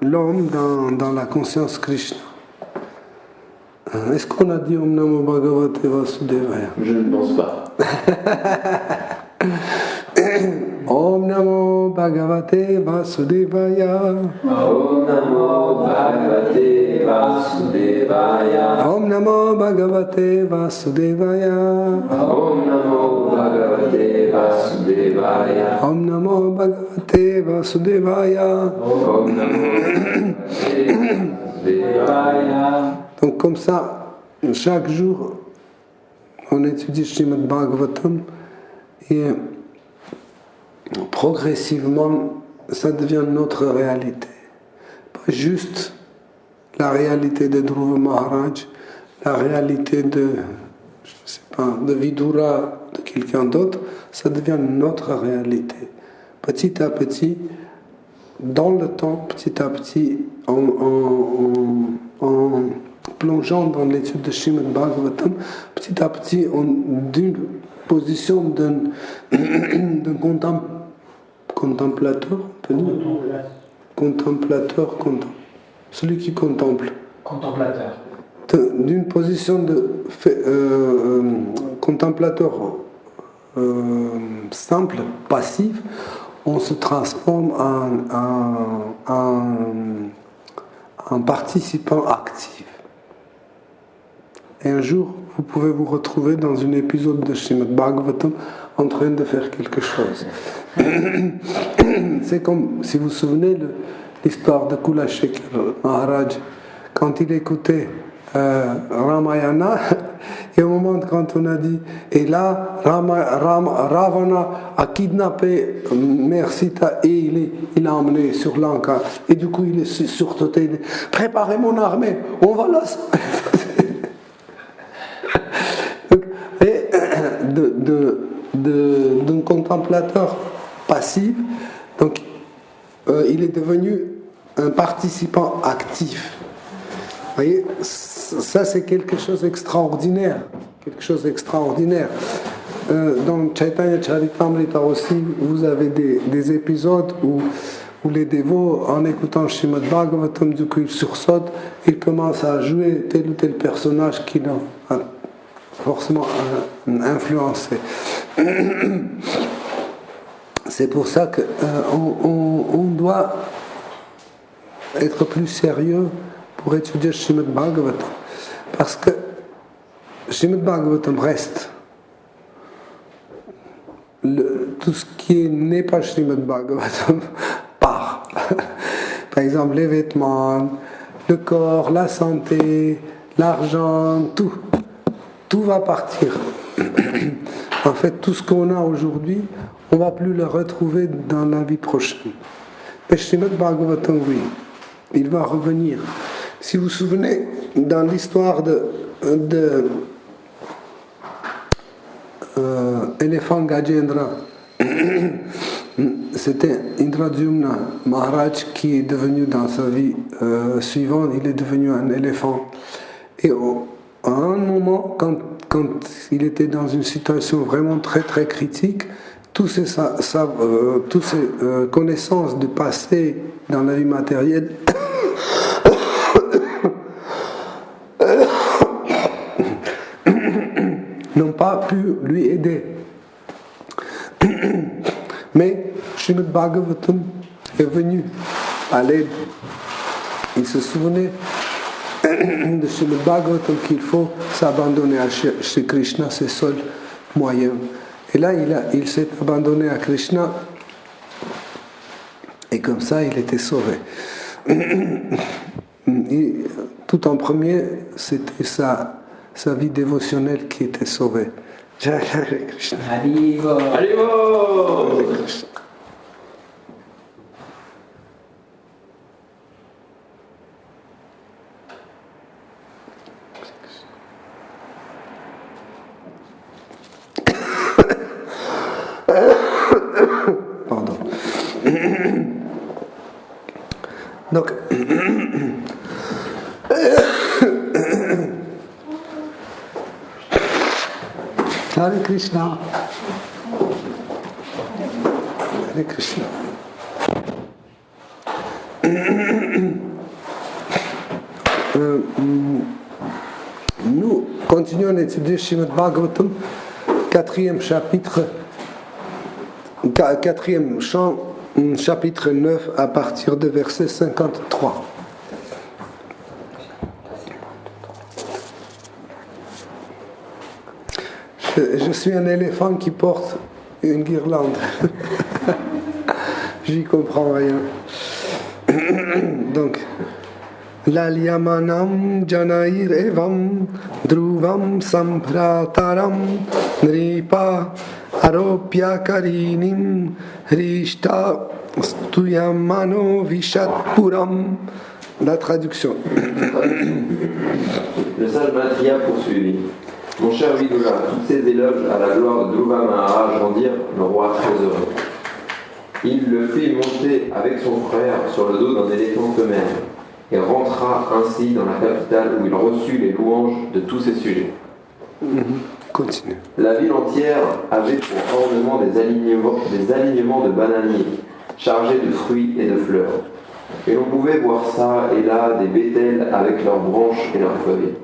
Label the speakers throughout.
Speaker 1: l'homme dans la conscience Krishna. Est-ce qu'on a dit Om Namo Bhagavate Vasudevaya?
Speaker 2: Je ne pense pas.
Speaker 1: Om Namo Bhagavate Vasudevaya.
Speaker 2: Om Namo Bhagavate Vasudevaya.
Speaker 1: Om Namo Bhagavate Vasudevaya.
Speaker 2: Om Namo Bhagavate Vasudevaya.
Speaker 1: Om Namo Bhagavate Vasudevaya.
Speaker 2: Om Namo Bhagavate Vasudevaya.
Speaker 1: Donc comme ça, chaque jour, on étudie Srimad Bhagavatam et progressivement, ça devient notre réalité. Pas juste la réalité de Dhruva Maharaj, la réalité de, je sais pas, de Vidura, de quelqu'un d'autre, ça devient notre réalité. Petit à petit, dans le temps, petit à petit, en plongeant dans l'étude de Srimad Bhagavatam, petit à petit, d'une position d'un contemplateur, celui qui contemple.
Speaker 3: Contemplateur.
Speaker 1: D'une position de contemplateur simple, passif, on se transforme en participant actif. Et un jour, vous pouvez vous retrouver dans un épisode de Srimad Bhagavatam en train de faire quelque chose. C'est comme, si vous vous souvenez, l'histoire de Kulashekar Maharaj, quand il écoutait Ramayana, et au moment quand on a dit, et là, Ravana a kidnappé Mère Sita et il l'a emmené sur Lanka. Et du coup, il est surtoté, préparez mon armée, on va là. Et d'un contemplateur passif, donc il est devenu un participant actif. Vous voyez, ça c'est quelque chose d'extraordinaire. Dans Chaitanya Charitamrita aussi, vous avez des épisodes où les dévots, en écoutant Srimad Bhagavatam, du coup ils sursautent, ils commencent à jouer tel ou tel personnage qui l'a forcément influencé. C'est pour ça qu'on doit être plus sérieux pour étudier Srimad Bhagavatam. Parce que Srimad Bhagavatam reste. Tout ce qui n'est pas Srimad Bhagavatam part. Par exemple, les vêtements, le corps, la santé, l'argent, tout. Tout va partir. En fait, tout ce qu'on a aujourd'hui, on ne va plus le retrouver dans la vie prochaine. Mais Srimad Bhagavatam, oui, il va revenir. Si vous vous souvenez, dans l'histoire de éléphant Gajendra, c'était Indradyumna Maharaj qui est devenu, dans sa vie suivante, il est devenu un éléphant. Et à un moment, quand il était dans une situation vraiment très très critique, toutes ces connaissances du passé dans la vie matérielle n'ont pas pu lui aider. Mais Srimad Bhagavatam est venu à l'aide. Il se souvenait de Srimad Bhagavatam qu'il faut s'abandonner à Shri Krishna, c'est le seul moyen. Et là, il s'est abandonné à Krishna et comme ça, il était sauvé. Et tout en premier, c'était sa vie dévotionnelle qui était sauvée. Jai Hare Krishna.
Speaker 3: Haribo.
Speaker 2: Haribo.
Speaker 1: Hare Krishna. Pardon. Donc, Hare Krishna. Hare Krishna. Nous continuons à étudier Srimad Bhagavatam, quatrième chapitre, quatrième chant, chapitre 9, à partir de verset 53. Je suis un éléphant qui porte une guirlande. J'y comprends rien. Donc, Lalyamanam janair evam dhruvam samprataram nripa aropya karinim rishta stuyamano vishatpuram. La traduction.
Speaker 2: Le sage Matriya poursuivit. Mon cher Vidula, tous ces éloges à la gloire de Dhruva Maharaj rendirent le roi très heureux. Il le fit monter avec son frère sur le dos d'un éléphant femelle et rentra ainsi dans la capitale où il reçut les louanges de tous ses sujets.
Speaker 1: Continue.
Speaker 2: La ville entière avait pour ornement des alignements de bananiers chargés de fruits et de fleurs. Et l'on pouvait voir ça et là des bétels avec leurs branches et leurs feuilles.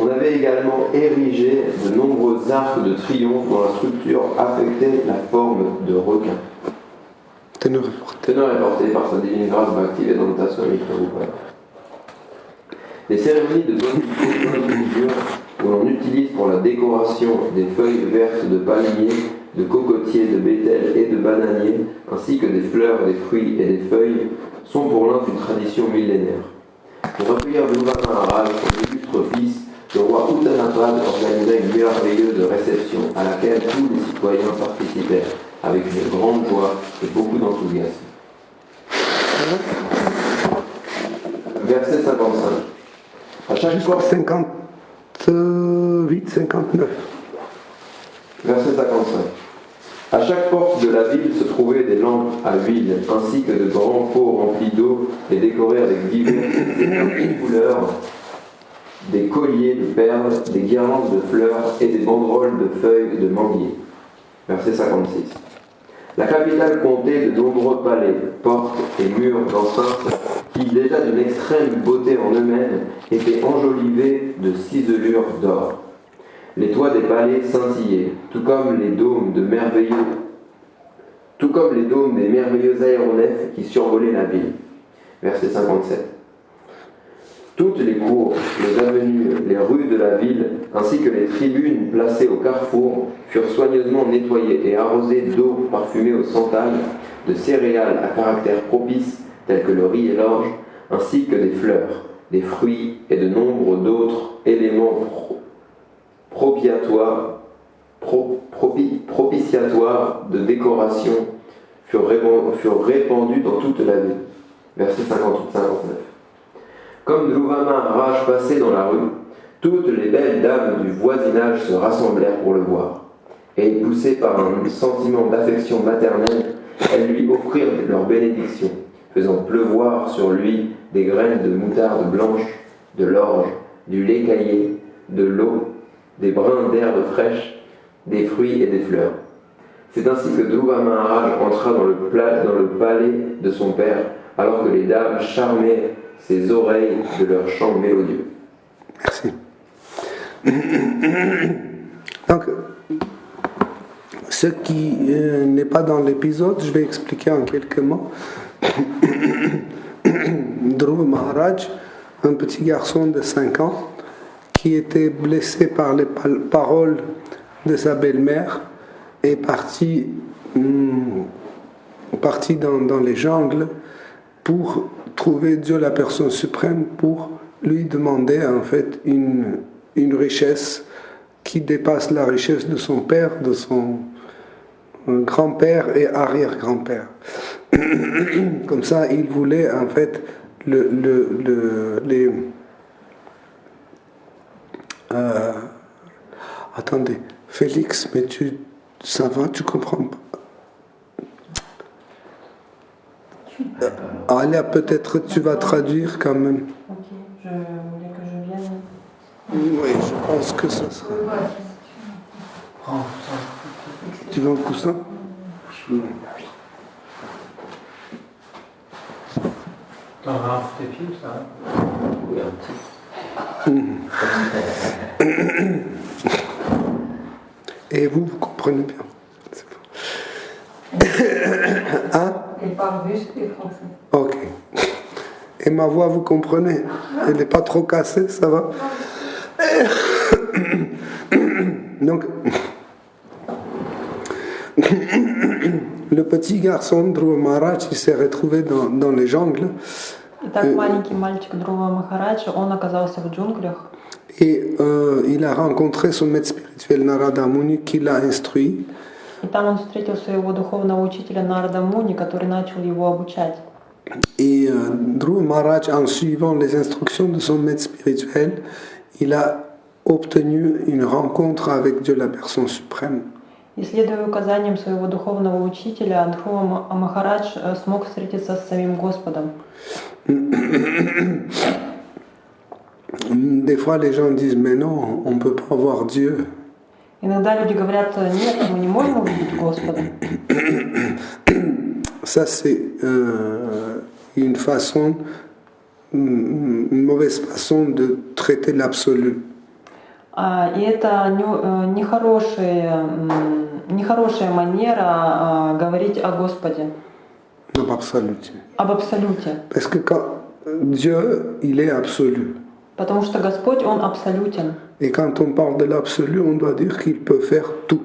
Speaker 2: On avait également érigé de nombreux arcs de triomphe dont la structure affectait la forme de requin. Teneur et porté par sa divine grâce Bhaktivedanta Swami Prabhupada. Les cérémonies de bonification où l'on utilise pour la décoration des feuilles vertes de palmiers, de cocotiers, de bétel et de bananiers, ainsi que des fleurs, des fruits et des feuilles, sont pour l'un une tradition millénaire. Pour accueillir Dhruva Maharaj, son illustre fils, le roi Uttanapad organisa une merveilleuse réception à laquelle tous les citoyens participèrent avec une grande joie et beaucoup d'enthousiasme. Verset 55. À chaque fois
Speaker 1: 58, 59.
Speaker 2: Verset 55. À chaque porte de la ville se trouvaient des lampes à huile, ainsi que de grands pots remplis d'eau et décorés avec diverses couleurs, des colliers de perles, des guirlandes de fleurs et des banderoles de feuilles de manguier. Verset 56. La capitale comptait de nombreux palais, portes et murs d'enceinte qui, déjà d'une extrême beauté en eux-mêmes, étaient enjolivés de ciselures d'or. Les toits des palais scintillaient, tout comme les dômes des merveilleux aéronefs qui survolaient la ville. Verset 57. Toutes les cours, les avenues, les rues de la ville, ainsi que les tribunes placées au carrefour, furent soigneusement nettoyées et arrosées d'eau parfumée au santal, de céréales à caractère propice, tels que le riz et l'orge, ainsi que des fleurs, des fruits et de nombre d'autres éléments propitiatoires de décoration furent répandus dans toute la ville. Verset 58-59. Comme Dhruva Maharaj passait dans la rue, toutes les belles dames du voisinage se rassemblèrent pour le voir. Et poussées par un sentiment d'affection maternelle, elles lui offrirent leur bénédiction, faisant pleuvoir sur lui des graines de moutarde blanche, de l'orge, du lait caillé, de l'eau, des brins d'herbes fraîches, des fruits et des fleurs. C'est ainsi que Dhruva Maharaj entra dans le palais de son père, alors que les dames charmaient ses oreilles de leur chant mélodieux.
Speaker 1: Merci. Donc, ce qui n'est pas dans l'épisode, je vais expliquer en quelques mots. Dhruva Maharaj, un petit garçon de 5 ans, qui était blessé par les paroles de sa belle-mère, est parti dans les jungles pour trouver Dieu la personne suprême, pour lui demander en fait une richesse qui dépasse la richesse de son père, de son grand-père et arrière-grand-père. Comme ça, il voulait en fait attendez, Félix, mais ça va, tu comprends pas? Alia, peut-être tu vas traduire quand même.
Speaker 3: Ok, je voulais que je vienne.
Speaker 1: Oui, je pense que ça sera. Tu veux un coussin?
Speaker 4: T'en rafles tes pieds, ça?
Speaker 1: Et vous comprenez bien. C'est bon. Hein?
Speaker 3: Il parle russe et français.
Speaker 1: Ok. Et ma voix, vous comprenez? Elle n'est pas trop cassée, ça va? Donc, le petit garçon Dhruva Maharaj, il s'est retrouvé dans les jungles.
Speaker 3: Итак, маленький мальчик Друва Махарадж, он оказался в джунглях.
Speaker 1: Et il a rencontré son maître spirituel Narada Muni qui l'a instruit.
Speaker 3: И там он встретил своего духовного учителя Нарада Муни, который начал его обучать.
Speaker 1: Et Dhruva Maharaj, en suivant les instructions de son maître spirituel, il a obtenu une rencontre avec Dieu, la personne suprême.
Speaker 3: И следуя указаниям своего духовного учителя, Друва Махарадж смог встретиться с самим Господом.
Speaker 1: Des fois, les gens disent, mais non, on ne peut pas voir Dieu.
Speaker 3: Иногда люди говорят, нет, мы не можем увидеть Господа.
Speaker 1: Ça, c'est une façon, une mauvaise façon de traiter l'absolu.
Speaker 3: И это нехорошая манера говорить о Господе,
Speaker 1: Об абсолюте.
Speaker 3: об абсолюте.
Speaker 1: Parce que quand Dieu, il est absolu.
Speaker 3: Потому что Господь, Он абсолютен.
Speaker 1: Et quand on parle de l'absolu, on doit dire qu'il peut faire tout.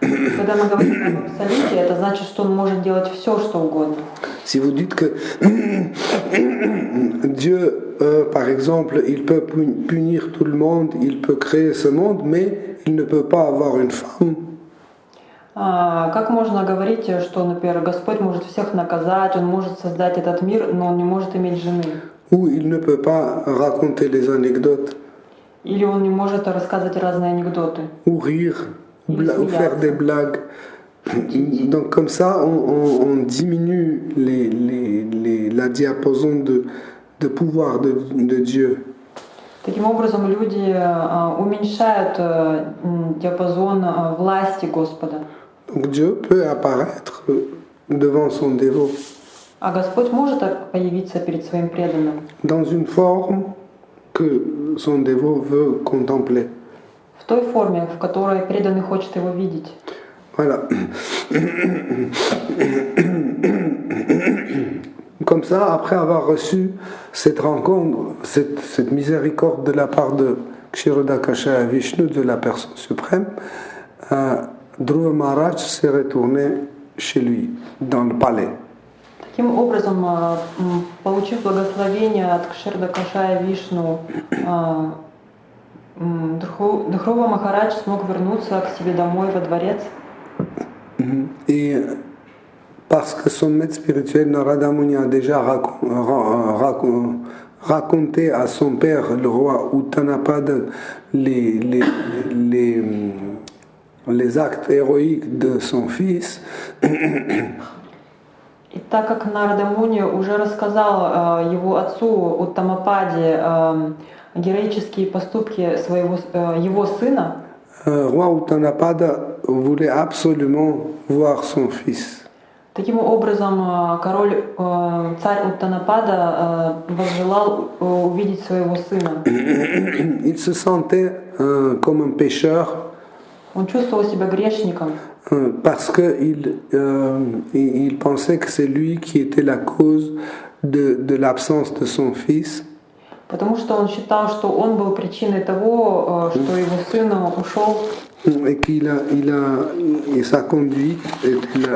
Speaker 3: Когда мы говорим об абсолюте, это значит, что Он может делать все, что угодно.
Speaker 1: Si vous dites que Dieu, par exemple, il peut punir tout le monde, il peut créer ce monde, mais il ne peut pas avoir une femme.
Speaker 3: Как можно говорить, что, например, Господь может всех наказать, Он может создать этот мир, но Он не может иметь жены?
Speaker 1: Ou il ne peut pas raconter les anecdotes.
Speaker 3: Или Он не может рассказывать разные анекдоты?
Speaker 1: Ou rire, ou faire des blagues. Donc comme ça, on diminue la diapason de pouvoir de Dieu.
Speaker 3: Таким образом, люди уменьшают диапазон власти Господа.
Speaker 1: Donc Dieu peut apparaître devant son dévot.
Speaker 3: А Господь может появиться перед своим преданным
Speaker 1: Dans une forme que son dévot veut contempler.
Speaker 3: в той форме, в которой преданный хочет его видеть.
Speaker 1: Voilà. Comme ça, après avoir reçu cette rencontre, cette miséricorde de la part de Kshirodakasha Vishnu, de la personne suprême, Dhruva Maharaj s'est retourné chez lui, dans le palais.
Speaker 3: Таким образом, получив благословение от Кширдакашая Вишну, Dhruva Махарадж смог вернуться к себе домой во дворец.
Speaker 1: Et parce que son maître spirituel Narada Muni a déjà raconté à son père, le roi Uttanapada, les actes héroïques de son fils,
Speaker 3: И так как Нарада Муни уже рассказал его отцу Уттамападе героические поступки его сына,
Speaker 1: roi Uttanapada voulait absolument voir son fils.
Speaker 3: таким образом царь Уттанапада возжелал увидеть своего сына.
Speaker 1: Il se sentait comme un pécheur.
Speaker 3: Он чувствовал себя грешником.
Speaker 1: Parce qu'il il pensait que c'est lui qui était la cause de l'absence de son fils.
Speaker 3: Потому что он считал, что он был причиной того, что его сын ушел.
Speaker 1: Et et sa conduite était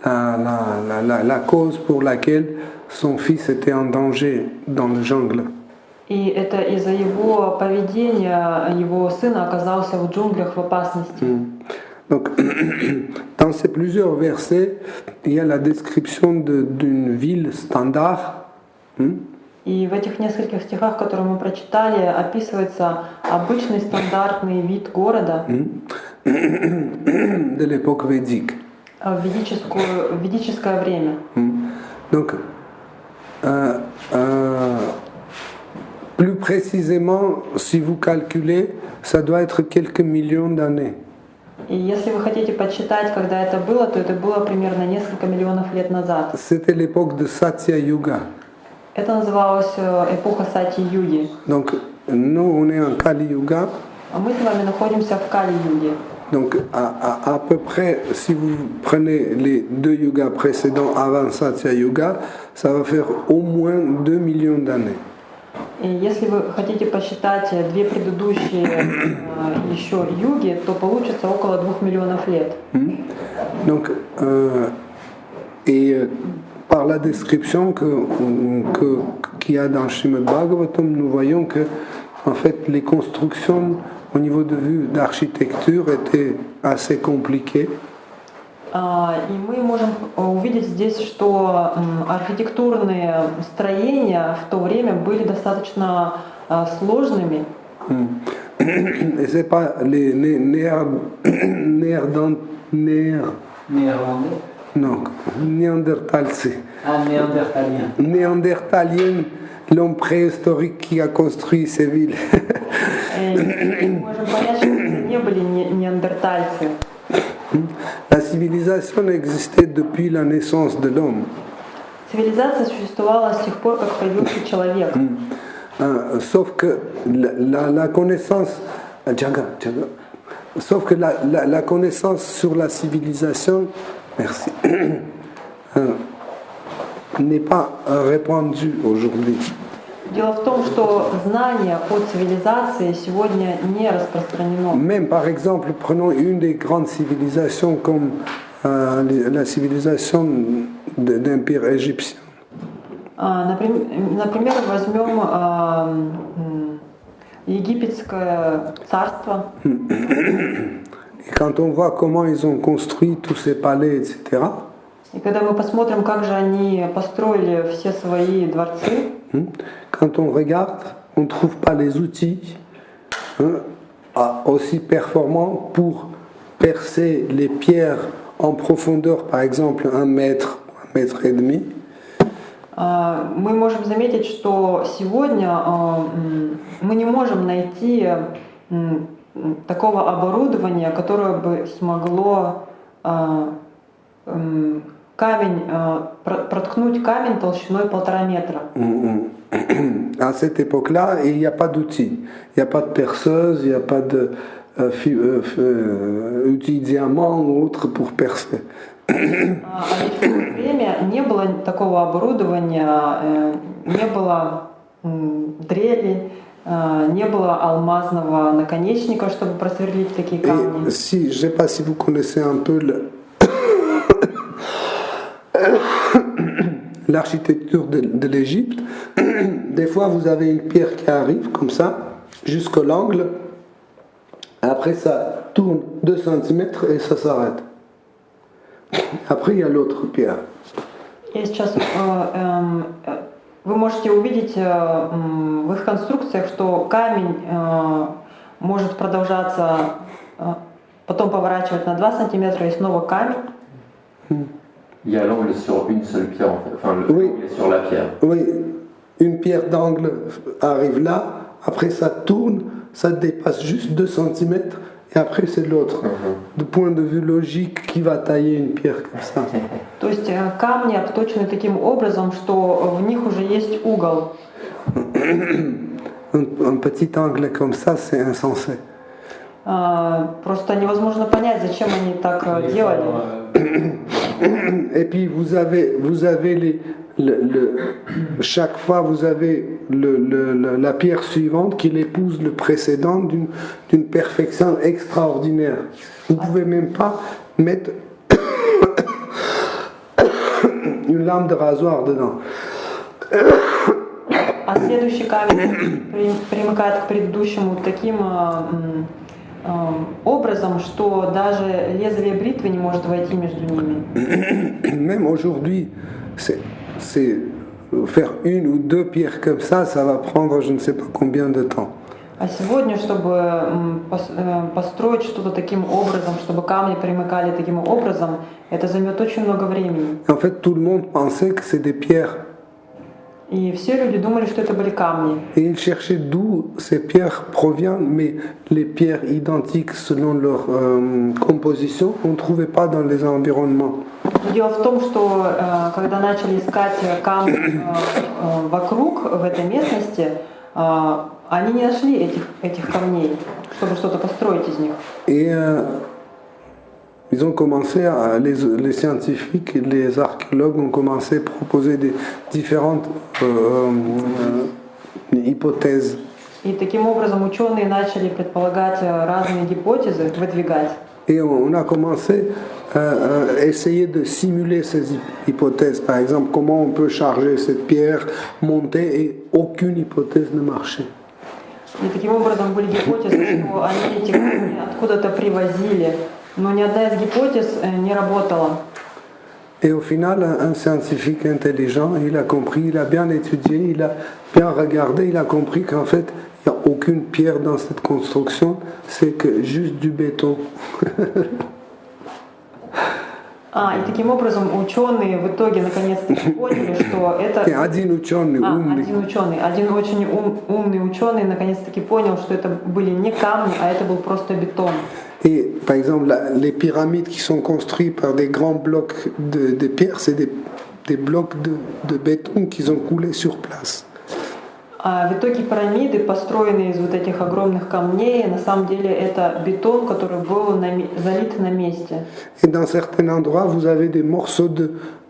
Speaker 1: la cause pour laquelle son fils était en danger dans le jungle.
Speaker 3: И это из-за его поведения его сын оказался в джунглях в опасности.
Speaker 1: Donc, dans ces plusieurs versets, il y a la description d'une ville standard.
Speaker 3: И в этих нескольких стихах, которые мы прочитали, описывается обычный стандартный вид города
Speaker 1: de l'époque védique.
Speaker 3: В ведическое время.
Speaker 1: Donc, plus précisément, si vous calculez, ça doit être quelques millions d'années.
Speaker 3: И если вы хотите подсчитать, когда это было, то это было примерно несколько миллионов лет назад.
Speaker 1: C'était l'époque de Satya Yuga.
Speaker 3: Это называлось эпоха Сати-юги.
Speaker 1: Donc, nous, on est en Kali Yuga.
Speaker 3: А мы с вами находимся в Кали-юге.
Speaker 1: Donc, à peu près, si vous prenez les 2 yugas précédents avant Satya Yuga, ça va faire au moins 2 millions d'années.
Speaker 3: И если вы хотите посчитать две предыдущие еще юги, то получится около 2 миллионов лет.
Speaker 1: Donc, par la description qu'il y a dans Srimad Bhagavatam, nous voyons que en fait, les constructions au niveau de vue d'architecture étaient assez compliquées.
Speaker 3: И мы можем увидеть здесь, что архитектурные строения в то время были достаточно сложными.
Speaker 1: Et c'est pas les néandertaliens, l'homme préhistorique qui a construit ces villes.
Speaker 3: Можем понять, что это не были неандертальцы.
Speaker 1: La civilisation existait depuis la naissance de l'homme.
Speaker 3: Цивилизация существовала с тех пор, как появился человек.
Speaker 1: Sauf que la connaissance, sauf que la connaissance sur la civilisation, merci, n'est pas répandue aujourd'hui.
Speaker 3: Дело в том, что знание о цивилизации сегодня не распространено.
Speaker 1: Même par exemple, prenons une des grandes civilisations comme la civilisation d'Empire égyptien.
Speaker 3: Например, возьмем египетское царство.
Speaker 1: Et quand on voit comment ils ont construit tous ces palais, etc.
Speaker 3: И когда мы посмотрим, как же они построили все свои дворцы,
Speaker 1: quand on regarde, on ne trouve pas les outils aussi performants pour percer les pierres en profondeur, par exemple 1 mètre, 1 mètre et demi.
Speaker 3: Мы можем заметить, что сегодня мы не можем найти такого оборудования, которое бы смогло проткнуть камень толщиной 1,5 метра.
Speaker 1: À cette époque-là, il n'y a pas d'outils. Il n'y a pas de perceuse, il n'y a pas d'outils diamant ou autre pour percer.
Speaker 3: А ведь в то время не было такого оборудования, не было дрели, не было алмазного наконечника, чтобы просверлить такие камни.
Speaker 1: Si, je ne sais pas si vous connaissez un peu l'architecture de l'Égypte. Des fois, vous avez une pierre qui arrive comme ça, jusqu'à l'angle. Après, ça tourne 2 cm et ça s'arrête. Après, il y a l'autre pierre.
Speaker 3: И сейчас вы можете увидеть в их конструкциях, что камень может продолжаться, потом поворачивать на 2 сантиметра и снова камень.
Speaker 2: Il y a l'angle sur une seule pierre, en fait. Enfin, l'angle est sur la pierre.
Speaker 1: Oui, une pierre d'angle arrive là, après ça tourne, ça dépasse juste 2 cm, et après c'est l'autre. Du point de vue logique, qui va tailler une pierre comme ça?
Speaker 3: То есть камни обточены таким образом, что в них уже есть угол.
Speaker 1: Un petit angle comme ça, c'est insensé.
Speaker 3: Просто невозможно понять, зачем они так делали.
Speaker 1: Et puis vous avez chaque fois vous avez la pierre suivante qui épouse le précédent d'une perfection extraordinaire. Vous ne pouvez même pas mettre une lame de rasoir dedans.
Speaker 3: А следующий камень примыкает к предыдущему таким образом, что даже лезвие бритвы не может войти между ними.
Speaker 1: Même aujourd'hui, c'est faire 1 ou 2 pierres comme ça va prendre je ne sais pas combien de temps.
Speaker 3: А сегодня, чтобы построить что-то таким образом, чтобы камни примыкали таким образом, это займет очень много времени.
Speaker 1: En fait, tout le monde pensait que c'est des pierres
Speaker 3: И все люди думали, что это были камни.
Speaker 1: Et ils cherchaient d'où ces pierres proviennent, mais les pierres identiques selon leur composition, on ne trouvait pas dans les environnements.
Speaker 3: Но дело в том, что когда начали искать камни вокруг, в этой местности, они не нашли этих камней, чтобы что-то построить из них.
Speaker 1: Et ils ont commencé, les scientifiques, les archéologues ont commencé à proposer des différentes hypothèses.
Speaker 3: И таким образом ученые начали предполагать разные гипотезы, выдвигать.
Speaker 1: Et on a commencé à essayer de simuler ces hypothèses. Par exemple, comment on peut charger cette pierre, monter, et aucune hypothèse ne marchait.
Speaker 3: И таким образом были гипотезы, что они эти камни откуда-то привозили, но ни одна из гипотез не работала.
Speaker 1: Et au final, un scientifique intelligent, il a compris, il a bien étudié, il a bien regardé, il a compris qu'en fait, il n'y a aucune pierre dans cette construction, c'est que juste du béton.
Speaker 3: И таким образом ученые в итоге наконец-таки поняли, что это...
Speaker 1: Один ученый, умный.
Speaker 3: Один очень умный ученый наконец-таки понял, что это были не камни, а это был просто бетон.
Speaker 1: Et par exemple, les pyramides qui sont construites par des grands blocs de pierre, c'est des blocs de béton qu'ils ont coulés sur place.
Speaker 3: А в итоге пирамиды, построенные из вот этих огромных камней, на самом деле это бетон, который был залит на месте.
Speaker 1: Et dans certains endroits, vous avez des morceaux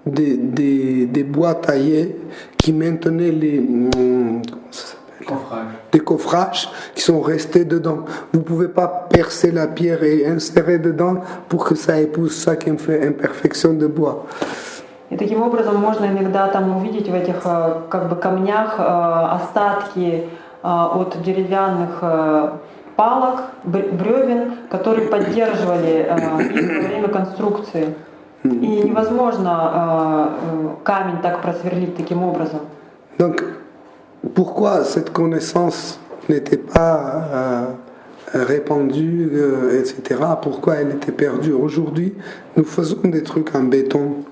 Speaker 1: des bois taillés qui maintenaient des coffrages qui sont restés dedans. Vous ne pouvez pas percer la pierre et insérer dedans pour que ça épouse chaque imperfection de bois.
Speaker 3: И таким образом можно иногда там увидеть в этих как бы камнях остатки от деревянных палок, бревен, которые поддерживали их во время конструкции. И невозможно камень так просверлить таким образом.
Speaker 1: Donc, pourquoi cette connaissance n'était pas répandue, etc. Pourquoi elle était perdue? Aujourd'hui, nous faisons des trucs en béton.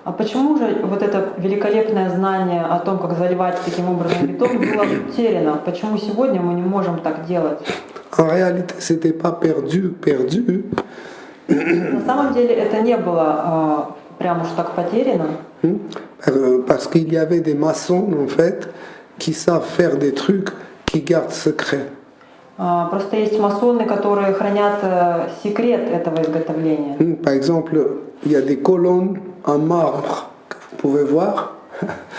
Speaker 3: А почему же вот это великолепное знание о том, как заливать таким образом бетон, было утеряно? Почему сегодня мы не можем так делать?
Speaker 1: En réalité, c'était pas perdu.
Speaker 3: На самом деле это не было прям уж так потеряно.
Speaker 1: Parce qu'il y avait des maçons, en fait, qui savent faire des trucs qui gardent secret.
Speaker 3: Просто есть масоны, которые хранят секрет этого изготовления.
Speaker 1: Par exemple, il y a des colonnes en marbre que vous pouvez voir.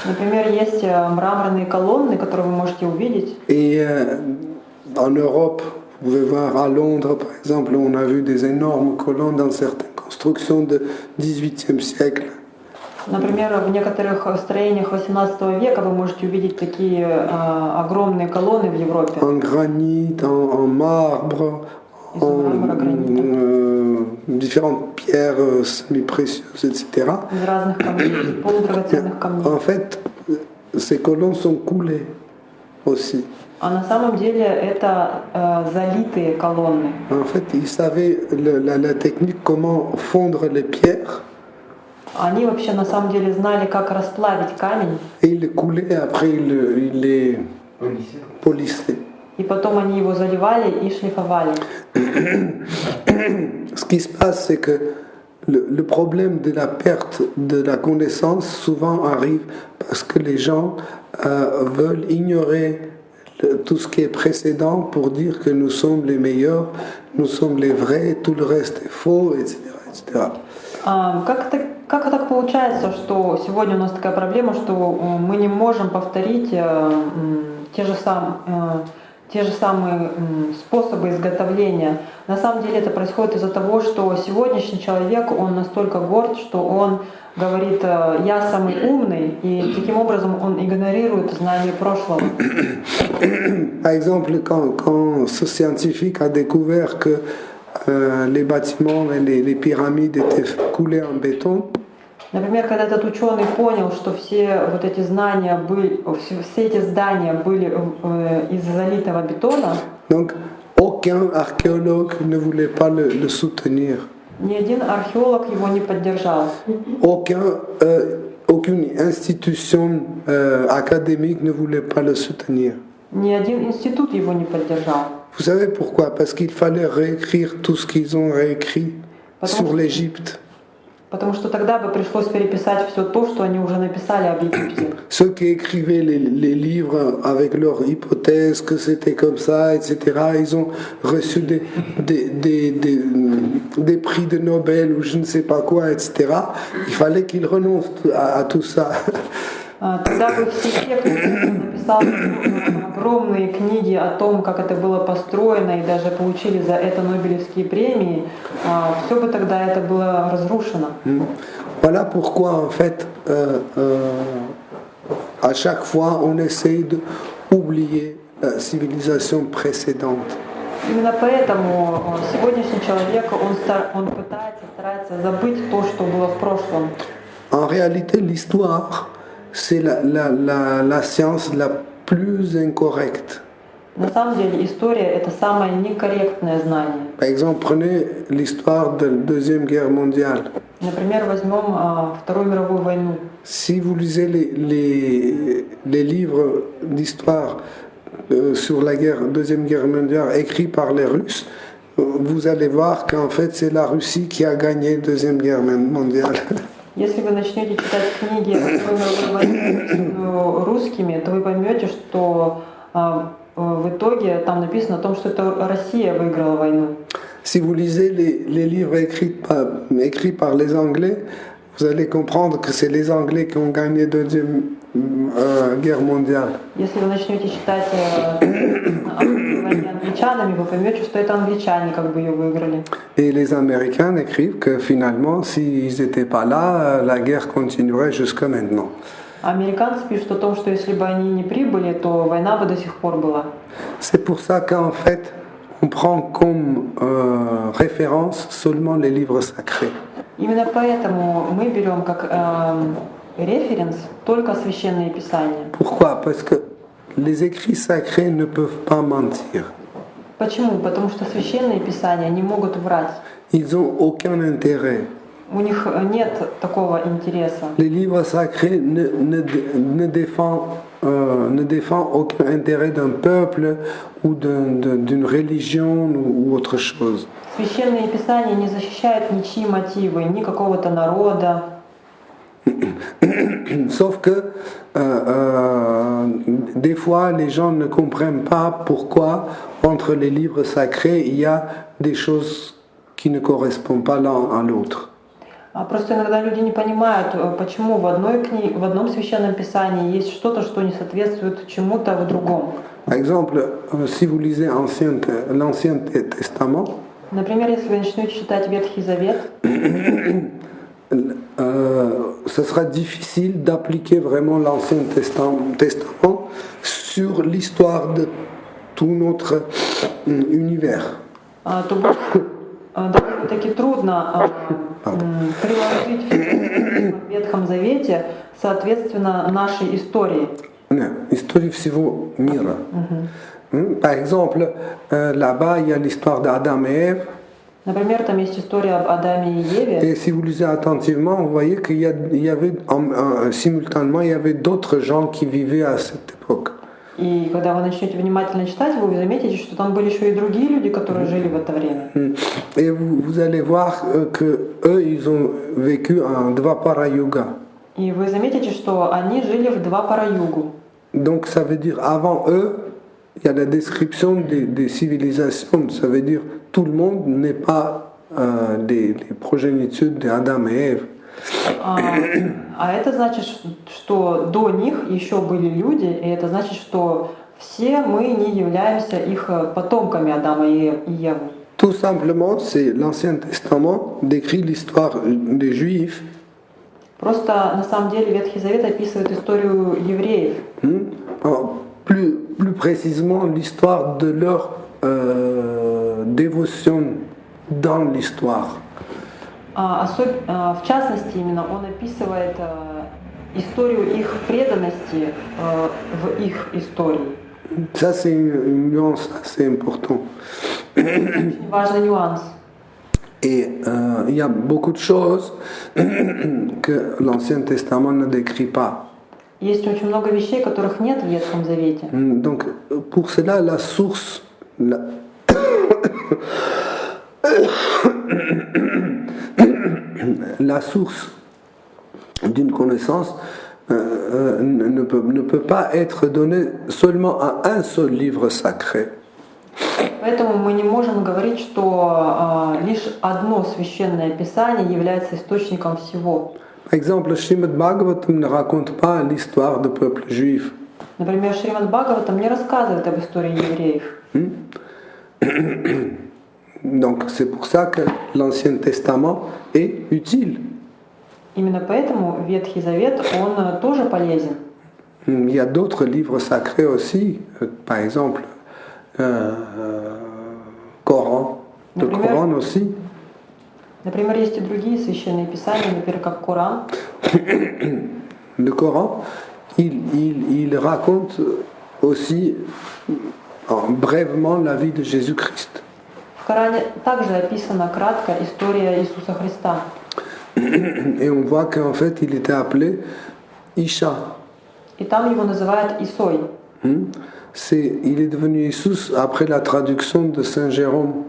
Speaker 3: Например, есть мраморные колонны, которые вы можете увидеть.
Speaker 1: Et en Europe, vous pouvez voir à Londres, par exemple, on a vu des énormes colonnes dans certaines constructions du XVIIIe siècle.
Speaker 3: Например, в некоторых строениях XVIII века вы можете увидеть такие огромные колонны в Европе.
Speaker 1: En granit, en marbre, en différentes pierres semi-précieuses, etc.
Speaker 3: Из разных камней, полудрагоценных камней.
Speaker 1: En fait, ces colonnes sont coulées aussi.
Speaker 3: А на самом деле это залитые колонны.
Speaker 1: En fait, ils savaient la technique comment fondre les pierres.
Speaker 3: Они вообще на самом деле знали, как расплавить камень.
Speaker 1: Et ils les coulaient, après ils les polissaient.
Speaker 3: И потом они его заливали и шлифовали.
Speaker 1: Ce qui se passe, c'est que le problème de la perte de la connaissance souvent arrive parce que les gens veulent ignorer tout ce qui est précédent pour dire que nous sommes les meilleurs, nous sommes les vrais, tout le reste est faux, etc. etc.
Speaker 3: Как так получается, что сегодня у нас такая проблема, что мы не можем повторить те же самые способы изготовления? На самом деле это происходит из-за того, что сегодняшний человек, он настолько горд, что он говорит «я самый умный», и таким образом он игнорирует знания прошлого.
Speaker 1: Par exemple, quand ce scientifique a découvert que les bâtiments et les pyramides étaient coulés en béton,
Speaker 3: например, когда этот ученый понял, что все вот эти знания были, все эти здания были из залитого бетона,
Speaker 1: donc aucun archéologue ne voulait pas le soutenir.
Speaker 3: Ни один археолог его не поддержал.
Speaker 1: aucune institution académique ne voulait pas le soutenir.
Speaker 3: Ни один институт его не поддержал.
Speaker 1: Vous savez pourquoi? Parce qu'il fallait réécrire tout ce qu'ils ont réécrit sur l'Égypte.
Speaker 3: Потому что тогда бы пришлось переписать все то, что они уже написали об Египте.
Speaker 1: Ceux qui écrivaient les livres avec leurs hypothèses, que c'était comme ça, etc., ils ont reçu des prix de Nobel ou je ne sais pas quoi, etc. Il fallait qu'ils renoncent à tout ça.
Speaker 3: Тогда бы все те, кто написал огромные книги о том, как это было построено, и даже получили за это Нобелевские премии, все бы тогда это было разрушено.
Speaker 1: Voilà pourquoi, en fait, à chaque fois, on essaye d'oublier la civilisation précédente.
Speaker 3: Именно поэтому сегодняшний человек, он старается забыть то, что было в прошлом.
Speaker 1: En réalité, l'histoire, c'est la science la plus incorrecte.
Speaker 3: На самом деле история – это самое некорректное знание.
Speaker 1: Par exemple, prenez l'histoire de la Deuxième Guerre mondiale.
Speaker 3: Например, возьмем Вторую мировую войну.
Speaker 1: Si vous lisez les livres d'histoire sur la Deuxième Guerre mondiale écrits par les Russes, vous allez voir qu'en fait c'est la Russie qui a gagné la Deuxième Guerre mondiale.
Speaker 3: Если вы начнете читать книги о Второй мировой войне русскими, то вы поймете, что в итоге там написано о том, что это Россия выиграла войну.
Speaker 1: Si vous lisez les livres écrits par les Anglais, vous allez comprendre que c'est les Anglais qui ont gagné la Deuxième Guerre mondiale.
Speaker 3: Если вы начнете читать англичанами, вы поймете, что это англичане как бы ее выиграли.
Speaker 1: Et les Américains écrivent que finalement, s'ils n'étaient pas là, la guerre continuerait jusqu'à maintenant.
Speaker 3: Американцы пишут о том, что если бы они не прибыли, то война бы до сих пор была.
Speaker 1: C'est pour ça qu'en fait, on prend comme référence seulement les livres sacrés.
Speaker 3: Именно поэтому мы берем как референс только священные писания.
Speaker 1: Pourquoi? Parce que les écrits sacrés ne peuvent pas mentir.
Speaker 3: Почему? Потому что священные писания не могут врать.
Speaker 1: Ils n'ont aucun intérêt.
Speaker 3: У них нет такого интереса.
Speaker 1: Les livres sacrés ne défendent aucun intérêt d'un peuple ou d'une religion ou autre chose.
Speaker 3: Священные писания не защищают ничьи мотивы, ни какого-то народа.
Speaker 1: Sauf que des fois les gens ne comprennent pas pourquoi entre les livres sacrés il y a des choses qui ne correspondent pas l'un à l'autre.
Speaker 3: Просто иногда люди не понимают, почему в одном священном писании есть что-то, что не соответствует чему-то в другом.
Speaker 1: Par exemple, si vous lisez l'Ancien Testament,
Speaker 3: например, если вы начнете читать Ветхий Завет,
Speaker 1: ce sera difficile d'appliquer vraiment l'Ancien Testament sur l'histoire de tout notre univers.
Speaker 3: То будет довольно-таки трудно приложить в Ветхом Завете, соответственно, нашей истории.
Speaker 1: Истории всего мира. Par exemple, là-bas, il y a l'histoire d'Adam et Ève.
Speaker 3: Например, там есть история об Адаме и Еве.
Speaker 1: Et si vous lisez attentivement, vous voyez qu'il y avait simultanément, il y avait d'autres gens qui vivaient à cette époque.
Speaker 3: И когда вы начнете внимательно читать, вы заметите, что там были еще и другие люди, которые жили в это время.
Speaker 1: Et vous allez voir que eux, ils ont vécu en Dvapara Yuga.
Speaker 3: И вы заметите, что они жили в Двапара-югу.
Speaker 1: Donc ça veut dire avant eux, il y a la description des civilisations. Ça veut dire tout le monde n'est pas des progénitures d'Adam et Ève.
Speaker 3: А это значит, что до них еще были люди, и это значит, что все мы не являемся их потомками Адама и Евы.
Speaker 1: Tout simplement, c'est l'Ancien Testament décrit l'histoire des Juifs.
Speaker 3: Просто на самом деле Ветхий Завет описывает историю евреев.
Speaker 1: Plus précisément, l'histoire de leur dévotion dans l'histoire.
Speaker 3: В частности, именно он описывает историю их преданности в их истории.
Speaker 1: Ça, c'est une nuance assez importante.
Speaker 3: Очень важный нюанс.
Speaker 1: Et il y a beaucoup de choses que l'Ancien Testament ne décrit pas.
Speaker 3: Есть очень много вещей, которых нет в Ветхом Завете.
Speaker 1: Donc, pour cela, la source, la source d'une connaissance ne peut pas être donnée seulement à un seul livre sacré.
Speaker 3: Поэтому мы не можем говорить, что лишь одно священное писание является источником всего.
Speaker 1: Par exemple, le Srimad Bhagavatam ne raconte pas l'histoire du peuple juif.
Speaker 3: Например, Шримад Бхагаватам не рассказывает об истории евреев.
Speaker 1: Donc c'est pour ça que l'Ancien Testament est utile.
Speaker 3: Именно поэтому Ветхий Завет, он тоже полезен.
Speaker 1: Il y a d'autres livres sacrés aussi, par exemple Coran. Le Coran aussi.
Speaker 3: Например, есть и другие священные писания, например, как Коран.
Speaker 1: Le Coran, il raconte aussi brièvement la vie de Jésus-Christ.
Speaker 3: В Коране также описана кратко история Иисуса Христа.
Speaker 1: Et on voit qu'en fait, il était appelé Isha.
Speaker 3: И там его называют Исой.
Speaker 1: Il est devenu Иисус après la traduction de Saint Jérôme.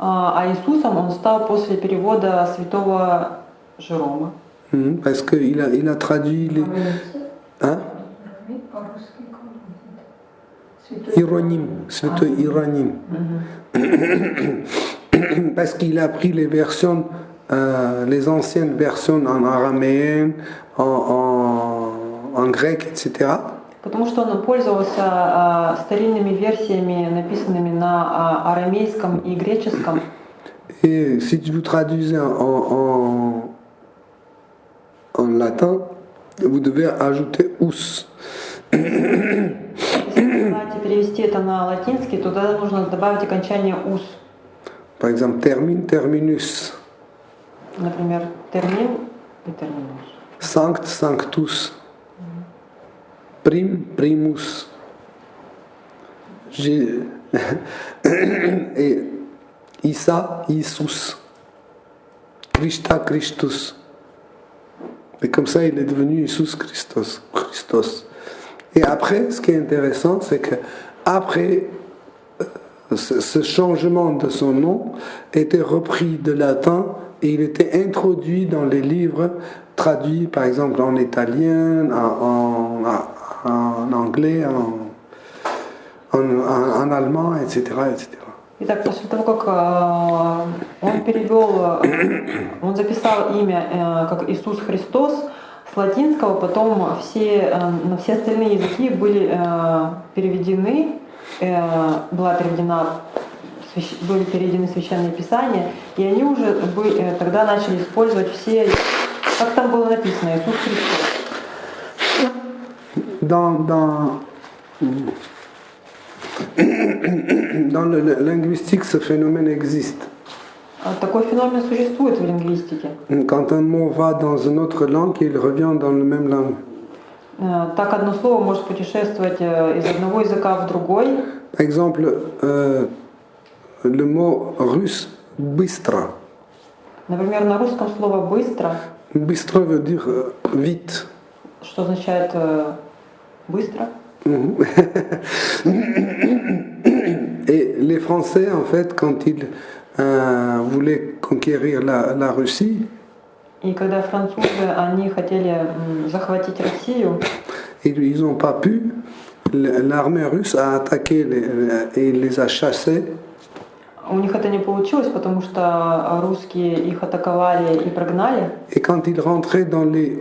Speaker 3: А Иисусом он стал после перевода святого Жерома.
Speaker 1: Parce qu'il a traduit les... Hein? Hieronyme, святой Hieronyme. Parce qu'il a pris les versions, les anciennes versions en araméen, en grec, etc.
Speaker 3: Потому что он пользовался старинными версиями, написанными на арамейском и греческом.
Speaker 1: Et si vous traduisez en latin, vous devez ajouter us.
Speaker 3: Если вы хотите перевести это на латинский, то тогда нужно добавить окончание ус.
Speaker 1: Par exemple, termine, terminus.
Speaker 3: Например, термин и терминус.
Speaker 1: Sanct, sanctus. Prim, primus. Et Issa, Isus. Christa, Christus. Et comme ça, il est devenu Isus Christos. Et après, ce qui est intéressant, c'est que après ce changement de son nom était repris de latin et il était introduit dans les livres traduits, par exemple en italien, en anglais, en allemand, etc., etc.
Speaker 3: Итак, после того, как он перевел, он записал имя как Иисус Христос с латинского, потом на все остальные языки были переведены, были переведены священные писания, и они уже тогда начали использовать все, как там было написано, Иисус Христос.
Speaker 1: Dans le linguistique, ce phénomène existe.
Speaker 3: Такой феномен существует в лингвистике.
Speaker 1: Quand un mot va dans une autre langue, il revient dans la même langue.
Speaker 3: Так одно слово может путешествовать из одного языка в другой.
Speaker 1: Par exemple, le mot russe «быстро».
Speaker 3: Например, на русском слово «быстро».
Speaker 1: «Быстро» veut dire vite.
Speaker 3: Что означает «быстро»?
Speaker 1: Et les Français, en fait, quand ils voulaient conquérir la Russie,
Speaker 3: и когда французы, они хотели захватить Россию,
Speaker 1: ils n'ont pas pu, l'armée russe a attaqué et les a chassés.
Speaker 3: У них это не получилось, потому что русские их атаковали и прогнали.
Speaker 1: Et quand ils rentraient dans les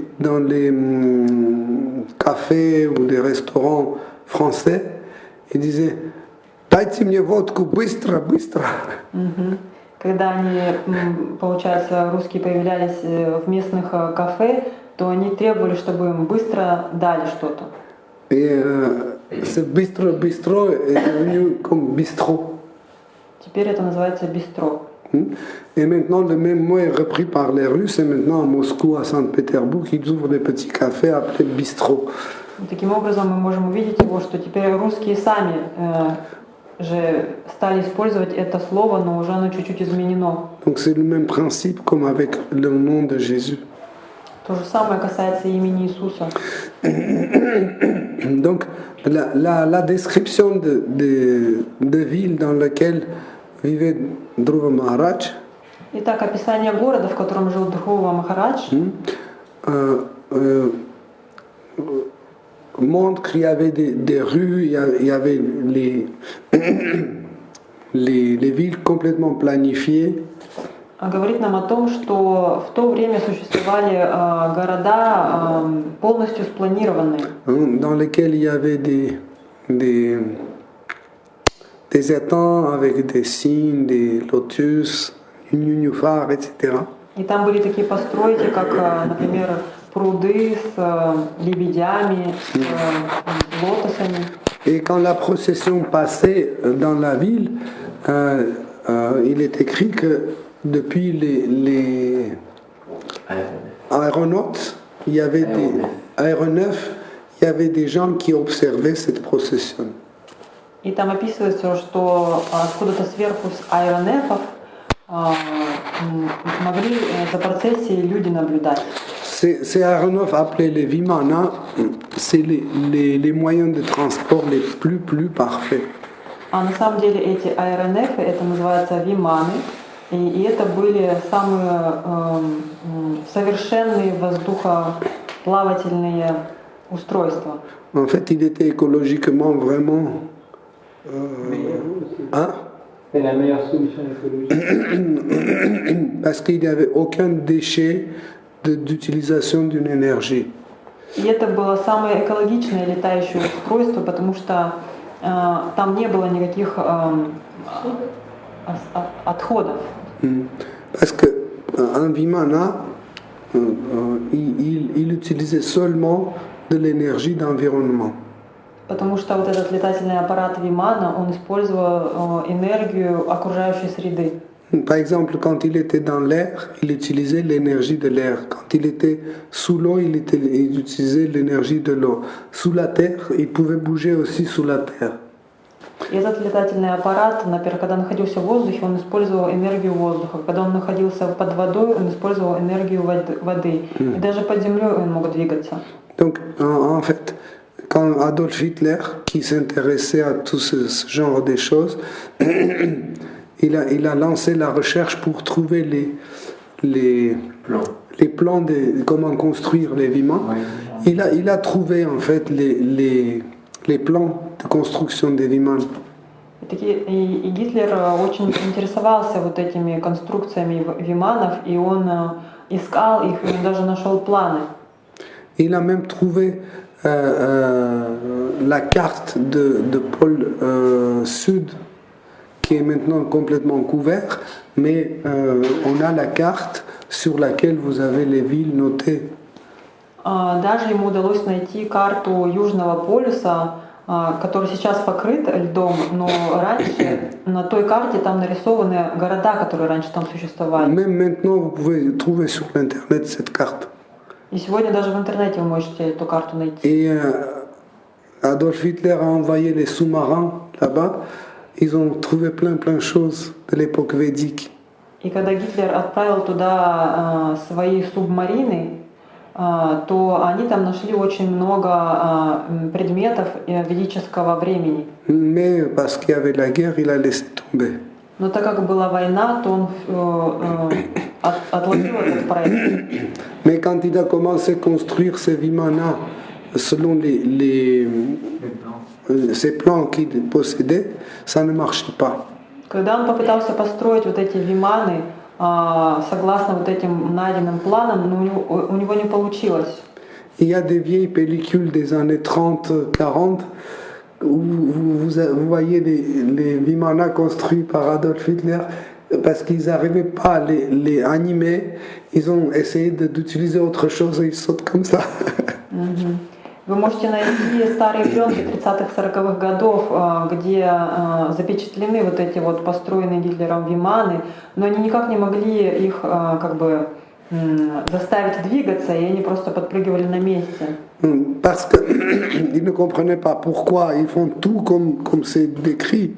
Speaker 1: cafés ou des restaurants français, ils disaient «Дайте мне водку, быстро, быстро».
Speaker 3: Когда они, получается, русские появлялись в местных кафе, то они требовали, чтобы им быстро дали что-то.
Speaker 1: Et ce bistro est devenu comme bistrot.
Speaker 3: Теперь это называется бистро.
Speaker 1: Et maintenant, le même mot est repris par les Russes. Et maintenant, à Moscou, à Saint-Pétersbourg, ils ouvrent des petits cafés appelés bistrot.
Speaker 3: Таким образом, мы можем увидеть его, что теперь русские сами же стали использовать это слово, но уже оно чуть-чуть изменено.
Speaker 1: Donc c'est le même principe comme avec le nom de Jésus.
Speaker 3: То же самое касается имени Иисуса.
Speaker 1: Donc la description de ville dans laquelle vivait Dhruva Maharaj
Speaker 3: Итак, описание города, в котором жил Dhruva Махарадж,
Speaker 1: montre qu'il y avait des rues, il y avait les villes complètement planifiées.
Speaker 3: говорит нам о том, что в то время существовали города полностью спланированные,
Speaker 1: Dans lesquels il y avait des étangs avec des cygnes, des lotus, une nénuphar, etc.
Speaker 3: и там были такие постройки, как, например, пруды с лебедями, с лотосами.
Speaker 1: Et quand la procession passait dans la ville, il est écrit que depuis les aéronautes, il y avait des aéronefs, il y avait des gens qui observaient cette procession.
Speaker 3: И там описывается, что откуда-то сверху с аэронефов могли за процессией люди наблюдать.
Speaker 1: Ces aéronefs appelés les Vimana, c'est les moyens de transport les plus parfaits.
Speaker 3: А на самом деле эти аэронефы, это называется виманы, и это были самые совершенные воздухоплавательные устройства.
Speaker 1: En fait, il était écologiquement vraiment... hein?
Speaker 4: C'est la meilleure solution écologique.
Speaker 1: Parce qu'il n'y avait aucun déchet d'utilisation d'une énergie.
Speaker 3: И это было самое экологичное летающее устройство, потому что там не было никаких отходов.
Speaker 1: Parce qu'un Vimana, il utilisait seulement de l'énergie d'environnement.
Speaker 3: Потому что вот этот летательный аппарат Вимана, он использовал энергию окружающей среды.
Speaker 1: Par exemple, quand il était dans l'air, il utilisait l'énergie de l'air. Quand il était sous l'eau, il utilisait l'énergie de l'eau. Sous la terre, il pouvait bouger aussi sous la terre.
Speaker 3: И этот летательный аппарат, например, когда находился в воздухе, он использовал энергию воздуха. Когда он находился под водой, он использовал энергию воды. И даже под землей он мог двигаться.
Speaker 1: Donc, en fait, quand Adolf Hitler, qui s'intéressait à tout ce genre de choses, il a lancé la recherche pour trouver les plans de comment construire les Vimans. Il a trouvé en fait les plans de construction des Vimans.
Speaker 3: И Гитлер очень интересовался вот этими конструкциями виманов, и он искал их, и он даже нашел планы.
Speaker 1: Il a même trouvé la carte de pôle sud, qui est maintenant complètement couvert, mais on a la carte sur laquelle vous avez les villes notées.
Speaker 3: Даже ему удалось найти карту Южного полюса, который сейчас покрыт льдом, но раньше на той карте там нарисованы города, которые раньше там существовали.
Speaker 1: Même maintenant, vous pouvez trouver sur l'internet cette carte.
Speaker 3: И сегодня даже в интернете вы можете эту карту найти.
Speaker 1: Et Adolf Hitler a envoyé les sous-marins là-bas. Ils ont trouvé plein de choses de l'époque védique.
Speaker 3: И когда Гитлер отправил туда свои субмарины, то они там нашли очень много предметов ведического времени.
Speaker 1: Mais parce qu'il y avait la guerre, il a laissé tomber.
Speaker 3: Но так как была война, то он отложил этот проект.
Speaker 1: Mais quand il a commencé à construire ces Vimana selon ces plans qu'il possédait, ça ne marchait pas.
Speaker 3: Когда он попытался построить вот эти виманы согласно вот этим найденным планам, но у него не получилось.
Speaker 1: Il y a des vieilles pellicules des années 30-40 où vous voyez les Vimana construits par Adolf Hitler. Parce qu'ils n'arrivaient pas à les animer, ils ont essayé d'utiliser autre chose et ils sautent comme ça.
Speaker 3: Вы можете найти старые пленки 30-40-х годов, где запечатлены вот эти вот построенные Гитлером виманы, но они никак не могли их как бы заставить двигаться, и они просто подпрыгивали на месте.
Speaker 1: Parce qu'ils ne comprenaient pas pourquoi ils font tout comme c'est décrit.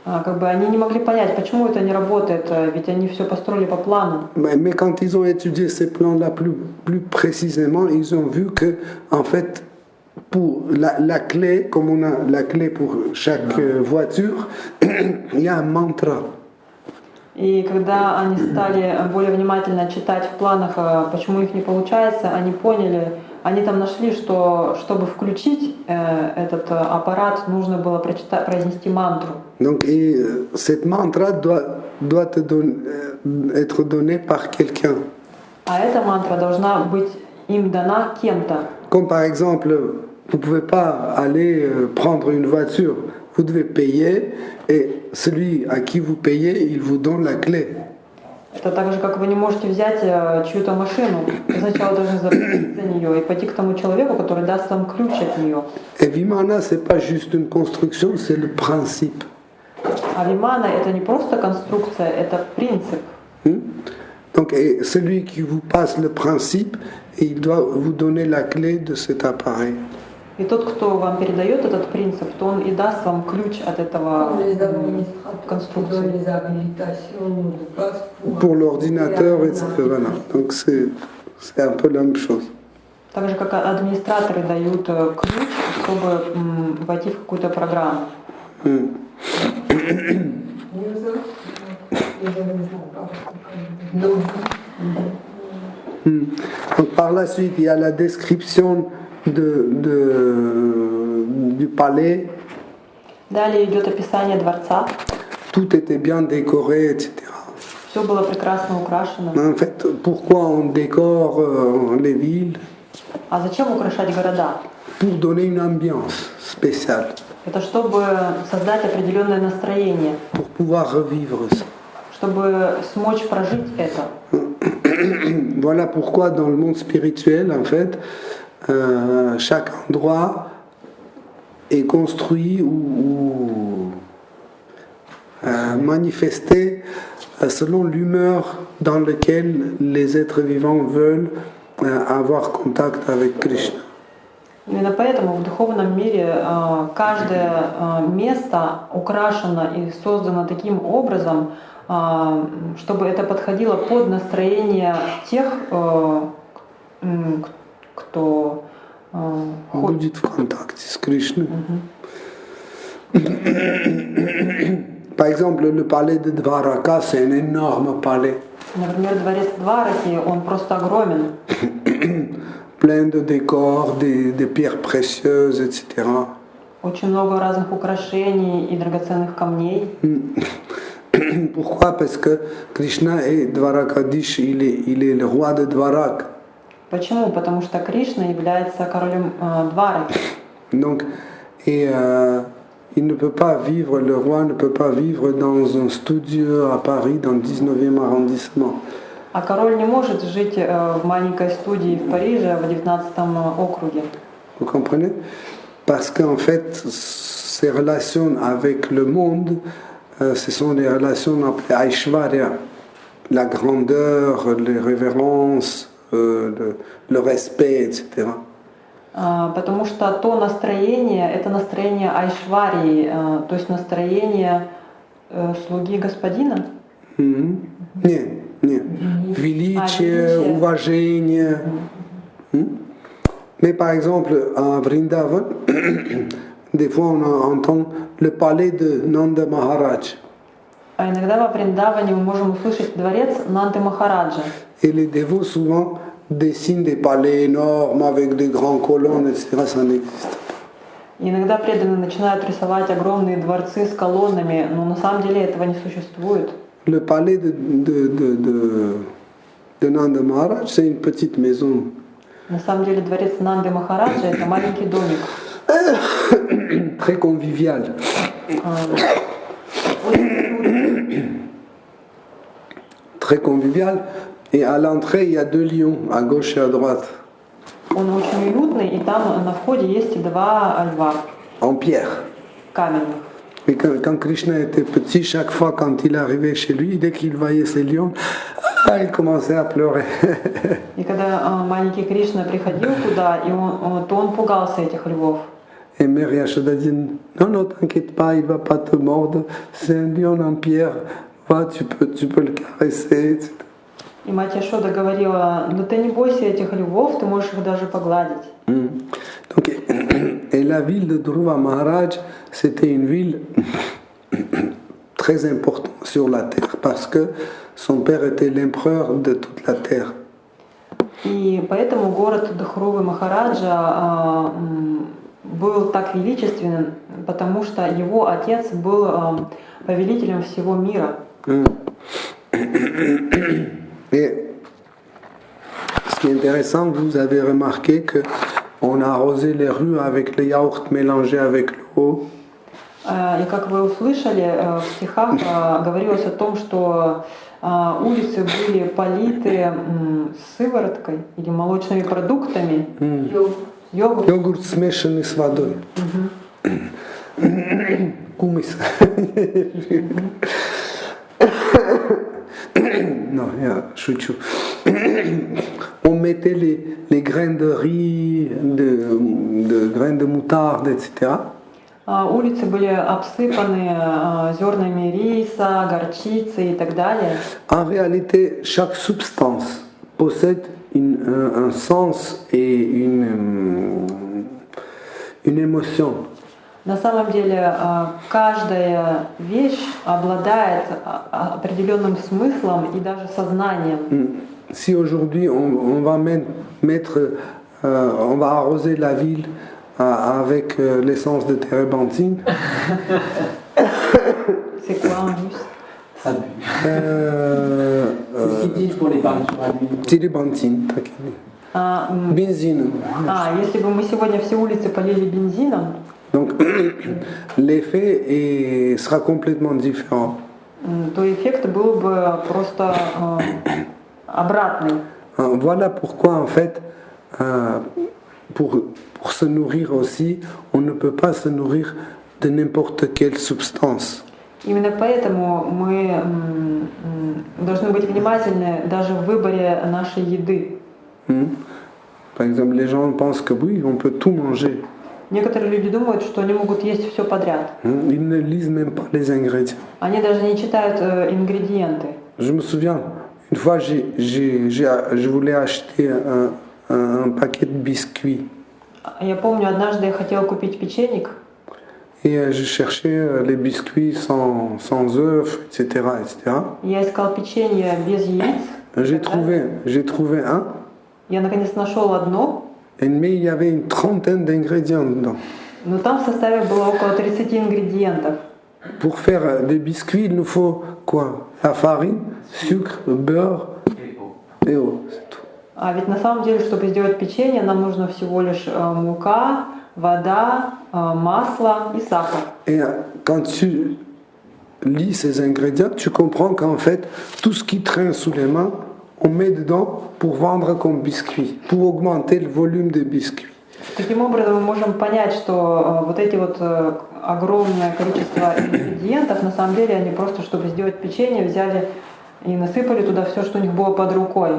Speaker 3: Как бы они не могли понять, почему это не работает, ведь они все построили по плану.
Speaker 1: Mais quand ils ont étudié ces plans-là plus précisément, ils ont vu que, en fait, pour la clé, comme on a la clé pour chaque voiture, il y a un mantra.
Speaker 3: И когда они стали более внимательно читать в планах, почему их не получается, они поняли, они там нашли, что чтобы включить этот аппарат, нужно было произнести мантру.
Speaker 1: Donc, cette mantra doit être donnée par quelqu'un.
Speaker 3: А эта мантра должна быть им дана кем-то.
Speaker 1: Comme par exemple, vous ne pouvez pas aller prendre une voiture, vous devez payer et celui à qui vous payez, il vous donne la clé.
Speaker 3: Это так же, как вы не можете взять чью-то машину, вы сначала должны заплатить за нее и пойти к тому человеку, который даст вам ключ от нее.
Speaker 1: Et Vimana, ce n'est pas juste une construction, c'est le principe.
Speaker 3: А вимана это не просто конструкция, это принцип.
Speaker 1: Donc, et celui qui vous passe le principe, il doit vous donner la clé de cet appareil.
Speaker 3: И тот, кто вам передает этот принцип, то он и даст вам ключ от этого конструкции.
Speaker 1: Pour l'ordinateur, etc. Voilà. Donc c'est un peu la même chose.
Speaker 3: Так же, как администраторы дают ключ, чтобы войти в какую-то программу.
Speaker 1: Donc par la suite, il y a la description du palais.
Speaker 3: Далее идет описание дворца.
Speaker 1: Tout était bien décoré, etc.
Speaker 3: Все было прекрасно украшено.
Speaker 1: En fait, pourquoi on décore les villes?
Speaker 3: А зачем украшать города?
Speaker 1: Pour donner une ambiance spéciale.
Speaker 3: Это чтобы создать определенное настроение.
Speaker 1: Pour pouvoir revivre ça.
Speaker 3: Чтобы смочь прожить это.
Speaker 1: Voilà pourquoi dans le monde spirituel, en fait, chaque endroit est construit ou manifesté selon l'humeur dans laquelle les êtres vivants veulent avoir contact avec Krishna.
Speaker 3: Именно поэтому в духовном мире каждое место украшено и создано таким образом, чтобы это подходило под настроение тех, кто
Speaker 1: будет в контакте с Кришной. Par exemple, le palais de Dvaraka, c'est un énorme palais.
Speaker 3: Например, дворец Двараки, он просто огромен.
Speaker 1: Plein de décors, des pierres précieuses, etc.
Speaker 3: Очень много разных украшений и драгоценных камней.
Speaker 1: Pourquoi? Parce que Krishna est Dvarakadish, il est le roi de Dvarak.
Speaker 3: Почему? Потому что Кришна является королем Двараки.
Speaker 1: Donc, il ne peut pas vivre, le roi ne peut pas vivre dans un studio à Paris, dans le 19e arrondissement.
Speaker 3: А король не может жить в маленькой студии в Париже, в 19-м округе.
Speaker 1: Vous comprenez? Parce qu'en fait, ses relations avec le monde, ce sont des relations appelées Aishwarya. La grandeur, les révérences, le respect, etc.
Speaker 3: Потому что то настроение, это настроение Айшварии, то есть настроение слуги господина.
Speaker 1: Нет, нет. Величие, уважение. Mais par exemple, à Vrindavan, des fois on entend le palais de Nanda Maharaj.
Speaker 3: А иногда во Вриндаване мы можем услышать дворец Нанды Махараджа.
Speaker 1: Et les dévots souvent dessinent des palais énormes avec des grandes colonnes, etc. Ça n'existe pas.
Speaker 3: И иногда преданные начинают рисовать огромные дворцы с колоннами, но на самом деле этого не существует.
Speaker 1: Le palais de Nanda Maharaj, c'est une petite maison.
Speaker 3: На самом деле дворец Нанды Махараджа это маленький домик.
Speaker 1: Très convivial. Très convivial. Et à l'entrée, il y a 2 lions, à gauche et à droite.
Speaker 3: Он очень уютный, и там на входе есть 2 льва.
Speaker 1: En pierre.
Speaker 3: Каменных.
Speaker 1: Et quand Krishna était petit, chaque fois quand il arrivait chez lui, dès qu'il voyait ces lions, Ah, il commençait à pleurer.
Speaker 3: И когда маленький Кришна приходил туда, то он пугался этих львов.
Speaker 1: Et Mère Yashoda dit non, non, t'inquiète pas, il va pas te mordre, c'est un lion en pierre, va, tu peux le caresser, etc.
Speaker 3: И мать Яшода говорила, ну ты не бойся этих львов, ты можешь их даже погладить.
Speaker 1: Donc, et la ville de Dhruva Maharaj, c'était une ville très importante sur la terre parce que son père était l'empereur de toute la terre.
Speaker 3: И поэтому город Дхрувы Махараджа был так величественен, потому что его отец был повелителем всего мира.
Speaker 1: Et ce qui est intéressant, vous avez remarqué qu'on a arrosé les rues avec le yaourt mélangé avec l'eau.
Speaker 3: И как вы услышали, в стихах говорилось о том, что улицы были политы сывороткой или молочными продуктами. Йогурт.
Speaker 1: Йогурт смешанный с водой. Кумыс. Non, шучу. On mettait les grains de riz, de grains de moutarde, etc.
Speaker 3: Улицы были обсыпаны зернами риса, горчицы и так далее.
Speaker 1: En réalité, chaque substance possède un sens et une émotion.
Speaker 3: На самом деле каждая вещь обладает определенным смыслом и даже сознанием.
Speaker 1: Si aujourd'hui on va on va arroser la ville avec l'essence de térébenthine.
Speaker 3: C'est quoi en russe?
Speaker 4: Ça c'est ce qu'ils disent pour les peintures à l'huile.
Speaker 1: Térébenthine, benzine.
Speaker 3: Если бы мы сегодня все улицы полили бензином,
Speaker 1: donc l'effet sera complètement différent.
Speaker 3: То эффект был бы просто обратный.
Speaker 1: Voilà pourquoi en fait, pour se nourrir aussi, on ne peut pas se nourrir de n'importe quelle substance.
Speaker 3: Именно поэтому мы должны быть внимательны даже в выборе нашей еды.
Speaker 1: Par exemple, les gens pensent que oui, on peut tout manger.
Speaker 3: Некоторые люди думают, что они могут есть все подряд.
Speaker 1: Ils ne lisent même pas les ingrédients.
Speaker 3: Они даже не читают ингредиенты.
Speaker 1: Je me souviens, une fois, je voulais acheter un paquet de biscuits.
Speaker 3: Я помню, однажды я хотела купить печенье.
Speaker 1: Et je cherchais les biscuits sans œufs, etc., etc.
Speaker 3: Я искал печенье без яиц.
Speaker 1: J'ai trouvé un.
Speaker 3: Я наконец нашел одно.
Speaker 1: Mais il y avait une trentaine d'ingrédients dedans.
Speaker 3: Но там в составе было около 30 ингредиентов.
Speaker 1: Pour faire des biscuits, il nous faut quoi? La farine, sucre, beurre et eau, c'est tout.
Speaker 3: А ведь на самом деле, чтобы сделать печенье, нам нужно всего лишь мука, вода, масло и сахар.
Speaker 1: Et quand tu lis ces ingrédients, tu comprends qu'en fait, tout ce qui traîne sous les mains, on met dedans pour vendre comme biscuit, pour augmenter le volume des biscuits.
Speaker 3: Таким образом, мы можем понять, что вот эти вот огромное количество ингредиентов, на самом деле, они просто, чтобы сделать печенье, взяли и насыпали туда все, что у них было под рукой.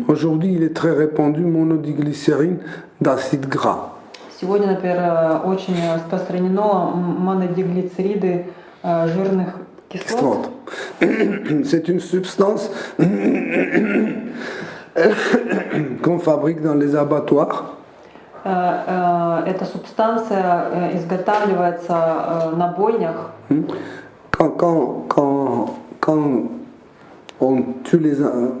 Speaker 1: Aujourd'hui, il est très répandu monodiglycérine d'acide gras.
Speaker 3: Сегодня, например, очень распространено монодиглицериды жирных кислот.
Speaker 1: C'est une substance qu'on fabrique dans les abattoirs.
Speaker 3: Эта субстанция изготавливается на бойнях.
Speaker 1: Quand on tue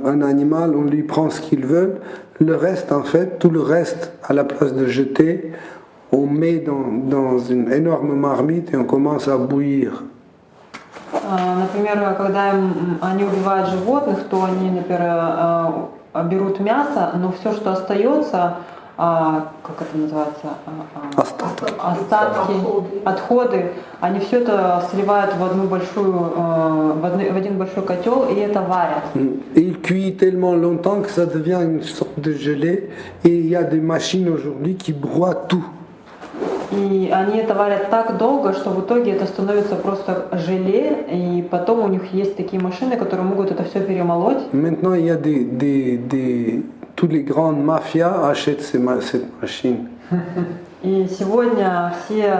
Speaker 1: un animal, on lui prend ce qu'il veut. Le reste, en fait, tout le reste, à la place de jeter, on met dans une énorme marmite et on commence à bouillir.
Speaker 3: Например, когда они убивают животных, то они, например, берут мясо, но все, что остается, как это называется, остатки, отходы, они все это сливают в один большой котел и это варят.
Speaker 1: Et il cuit tellement longtemps que ça devient une sorte de gelée et il y a des machines aujourd'hui qui broient tout.
Speaker 3: И они это варят так долго, что в итоге это становится просто желе, и потом у них есть такие машины, которые могут это все перемолоть.
Speaker 1: Maintenant, il y a toutes les grandes mafias achètent cette machine.
Speaker 3: И сегодня все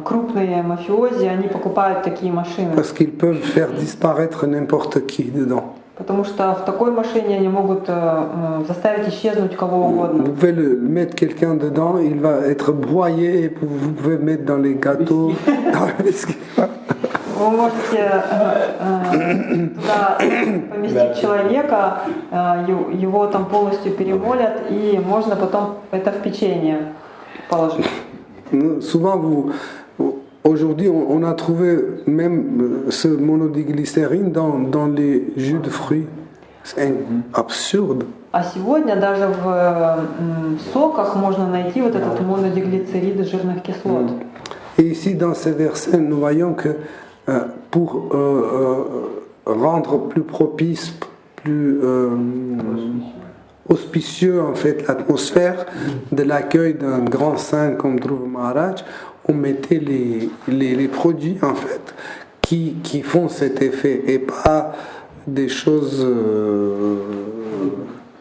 Speaker 3: крупные мафиози, они покупают такие машины.
Speaker 1: Parce qu'ils peuvent faire disparaître n'importe qui dedans.
Speaker 3: Потому что в такой машине они могут заставить исчезнуть кого угодно.
Speaker 1: Vous pouvez mettre quelqu'un dedans, il va être broyé et vous pouvez mettre dans les gâteaux, dans les biscuits.
Speaker 3: Вы можете туда поместить человека, его там полностью перемолят, и можно потом это в печенье положить.
Speaker 1: Souvent, aujourd'hui, on a trouvé même ce monodiglycérine dans les jus de fruits. C'est absurde.
Speaker 3: А сегодня даже в соках можно найти вот этот монодиглицерид жирных кислот.
Speaker 1: Et ici, dans ces versets, nous voyons que pour rendre plus propice, plus auspicieux en fait l'atmosphère de l'accueil d'un grand saint comme Dhruva Maharaj, on mettait les produits en fait qui font cet effet et pas des choses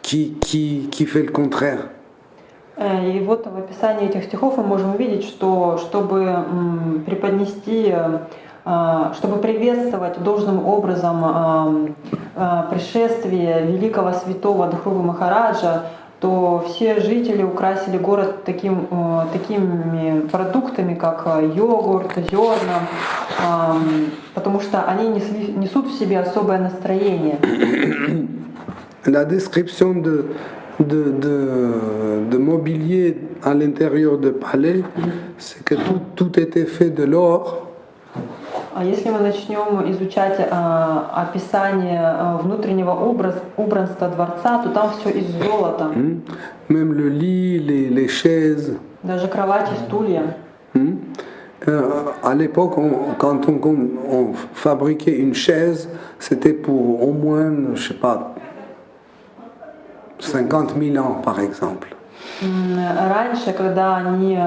Speaker 1: qui fait le contraire.
Speaker 3: И вот в описании этих стихов мы можем увидеть, что чтобы преподнести, чтобы приветствовать должным образом пришествие великого святого Дхрувы Махараджа, то все жители украсили город такими продуктами, как йогурт, зерна, потому что они несут в себе особое настроение.
Speaker 1: La description de mobilier à l'intérieur du palais, c'est que tout était fait de l'or.
Speaker 3: Если мы начнем изучать описание внутреннего убранства дворца, то там все из золота.
Speaker 1: Même le lit, les chaises.
Speaker 3: Даже кровати, стулья.
Speaker 1: À l'époque, quand on fabriquait une chaise, c'était pour au moins, je sais pas, 50 000 ans, par exemple.
Speaker 3: Раньше, когда они